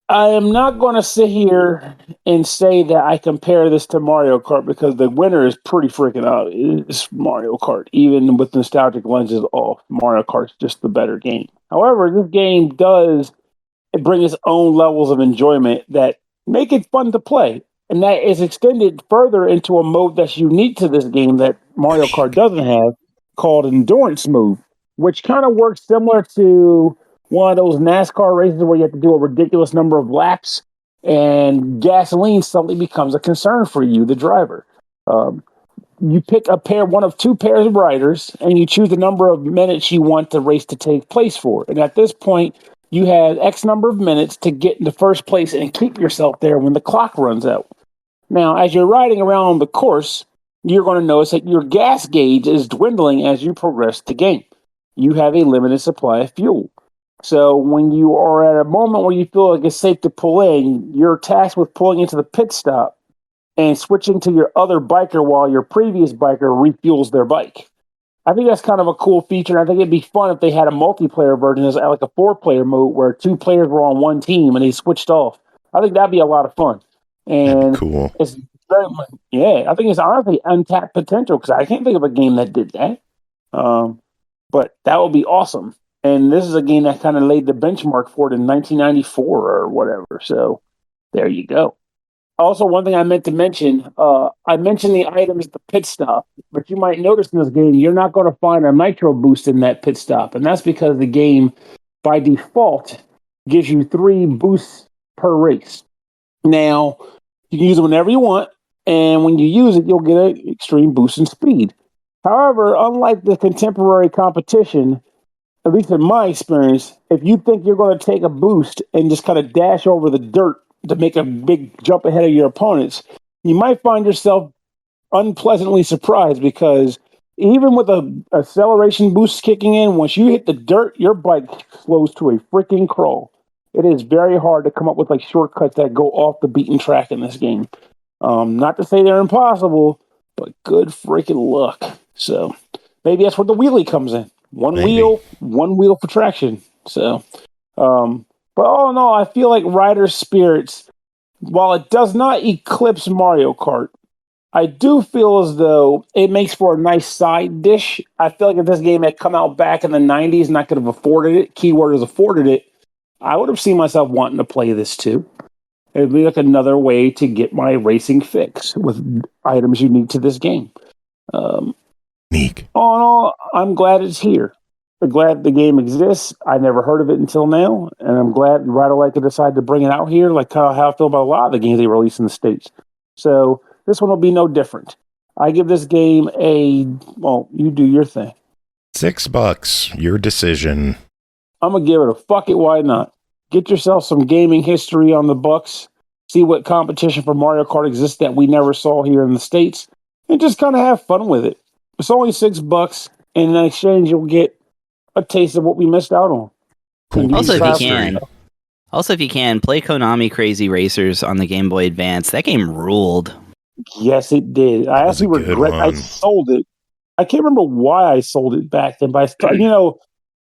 I am not going to sit here and say that I compare this to Mario Kart, because the winner is pretty freaking out. It's Mario Kart. Even with nostalgic lenses off, Mario Kart's just the better game. However, this game does bring its own levels of enjoyment that make it fun to play. And that is extended further into a mode that's unique to this game that Mario Kart doesn't have, called Endurance Mode, which kind of works similar to one of those NASCAR races where you have to do a ridiculous number of laps, and gasoline suddenly becomes a concern for you, the driver. You pick one of two pairs of riders, and you choose the number of minutes you want the race to take place for. And at this point, you have X number of minutes to get into first place and keep yourself there when the clock runs out. Now, as you're riding around the course, you're going to notice that your gas gauge is dwindling as you progress the game. You have a limited supply of fuel. So when you are at a moment where you feel like it's safe to pull in, you're tasked with pulling into the pit stop and switching to your other biker while your previous biker refuels their bike. I think that's kind of a cool feature, and I think it'd be fun if they had a multiplayer version, like a 4-player mode where 2 players were on one team and they switched off. I think that'd be a lot of fun. And cool. It's very much, I think it's honestly untapped potential, because I can't think of a game that did that. But that would be awesome. And this is a game that kind of laid the benchmark for it in 1994 or whatever. So there you go. Also, one thing I meant to mention, I mentioned the items at the pit stop, but you might notice in this game, you're not going to find a nitro boost in that pit stop. And that's because the game, by default, gives you 3 boosts per race. Now, you can use them whenever you want, and when you use it, you'll get an extreme boost in speed. However, unlike the contemporary competition, at least in my experience, if you think you're going to take a boost and just kind of dash over the dirt to make a big jump ahead of your opponents, you might find yourself unpleasantly surprised, because even with a acceleration boost kicking in, once you hit the dirt, your bike slows to a freaking crawl. It is very hard to come up with like shortcuts that go off the beaten track in this game. Not to say they're impossible, but good freaking luck. So maybe that's where the wheelie comes in. One wheel for traction. So, but all in all, I feel like Rider Spirits, while it does not eclipse Mario Kart, I do feel as though it makes for a nice side dish. I feel like if this game had come out back in the 90s and I could have afforded it, keyword is afforded it, I would have seen myself wanting to play this too. It'd be like another way to get my racing fix with items unique to this game. Neek. All in all, I'm glad it's here. I'm glad the game exists. I never heard of it until now, and I'm glad Ratalaika decided to bring it out here, like how I feel about a lot of the games they release in the States. So this one will be no different. I give this game you do your thing. $6, your decision. I'm going to give it a fuck it, why not? Get yourself some gaming history on the books. See what competition for Mario Kart exists that we never saw here in the States. And just kind of have fun with it. It's only $6, and in exchange, you'll get a taste of what we missed out on. Also, if you can, play Konami Crazy Racers on the Game Boy Advance. That game ruled. Yes, it did. I actually regret I sold it. I can't remember why I sold it back then, but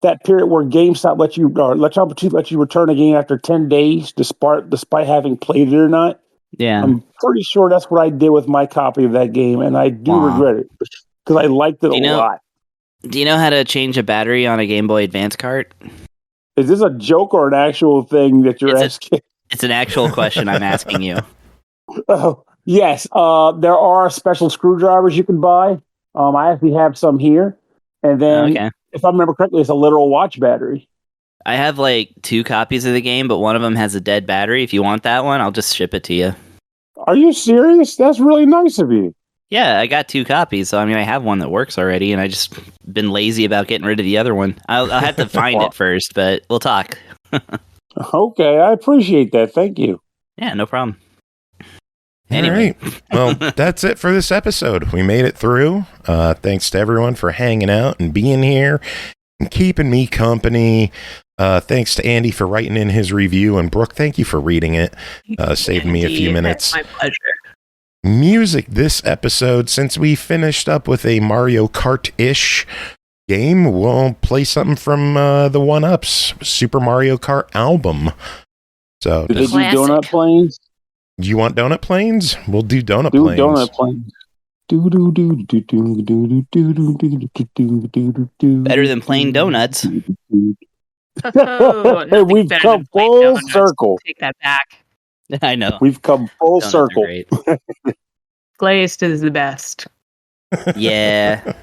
that period where GameStop let you return a game after 10 days, despite having played it or not. Yeah, I'm pretty sure that's what I did with my copy of that game, and I do regret it because I liked it a lot. Do you know how to change a battery on a Game Boy Advance cart? Is this a joke or an actual thing that you're asking? It's an actual question I'm asking you. Oh, yes. There are special screwdrivers you can buy. I actually have some here, and then if I remember correctly, it's a literal watch battery. I have like 2 copies of the game, but one of them has a dead battery. If you want that one, I'll just ship it to you. Are you serious? That's really nice of you. Yeah, I got 2 copies, so I have one that works already, and I just been lazy about getting rid of the other one. I'll have to find it first, but we'll talk. Okay, I appreciate that. Thank you. Yeah, no problem. Anyway. All right. Well, that's it for this episode. We made it through. Thanks to everyone for hanging out and being here and keeping me company. Thanks to Andy for writing in his review, and Brooke, thank you for reading it. Saving me a few minutes. My pleasure. Music this episode, since we finished up with a Mario Kart-ish game, we'll play something from the OneUps Super Mario Kart album. So, do they do Donut Plains? Do you want Donut Plains? We'll do Donut Plains. Donut Plains. Better than plain donuts. Oh, we've come full circle. Take that back. I know. We've come full circle. Glazed is the best. Yeah.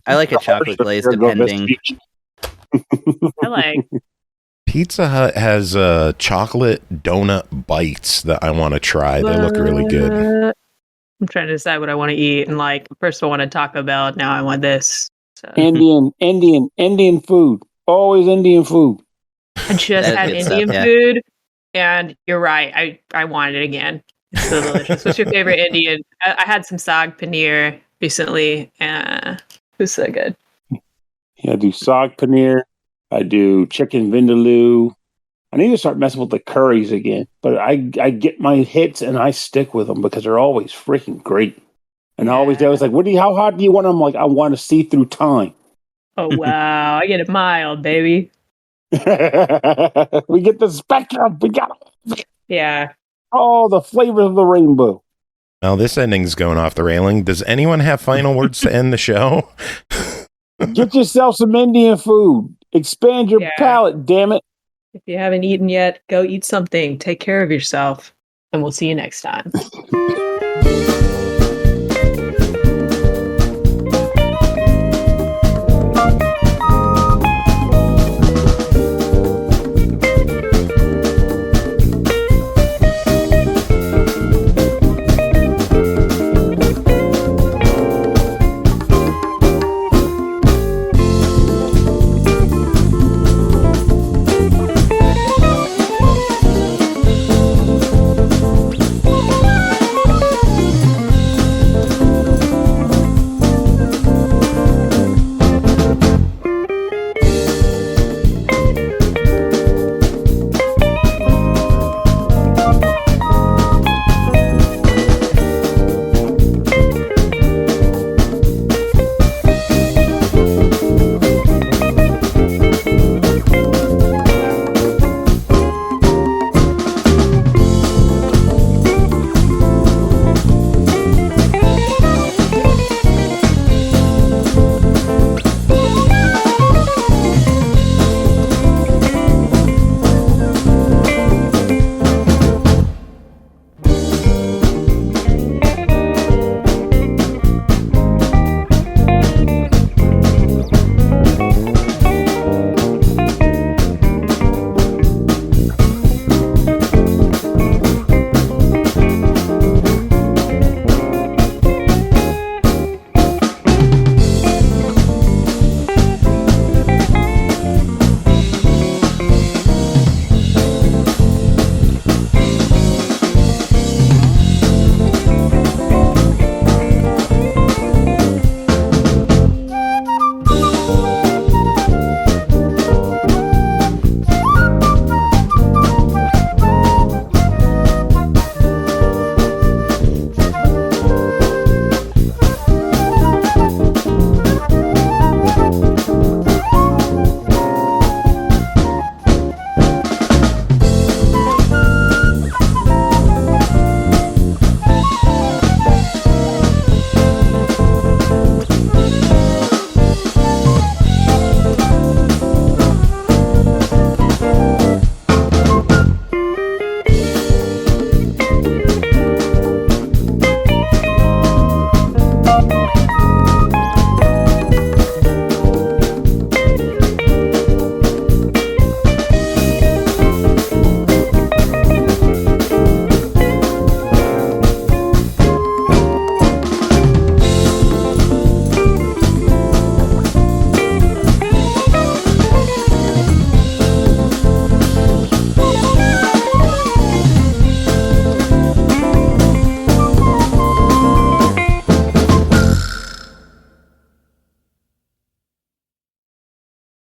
I like a chocolate glaze depending. I like. Pizza Hut has chocolate donut bites that I want to try. They look really good. I'm trying to decide what I want to eat. And first I wanted Taco Bell. Now I want this. So. Indian food. Always Indian food. I just had Indian food. And you're right. I wanted it again. It's so delicious. What's your favorite Indian? I had some saag paneer recently. It was so good. Yeah, I do saag paneer. I do chicken vindaloo. I need to start messing with the curries again. But I get my hits and I stick with them because they're always freaking great. And I always like, how hot do you want them? I'm like, I want to see through time. Oh, wow. I get it mild, baby. We get the spectrum. We got it. Yeah. Oh, the flavors of the rainbow. Well, this ending's going off the railing. Does anyone have final words to end the show? Get yourself some Indian food. Expand your palate, damn it. If you haven't eaten yet, go eat something. Take care of yourself. And we'll see you next time.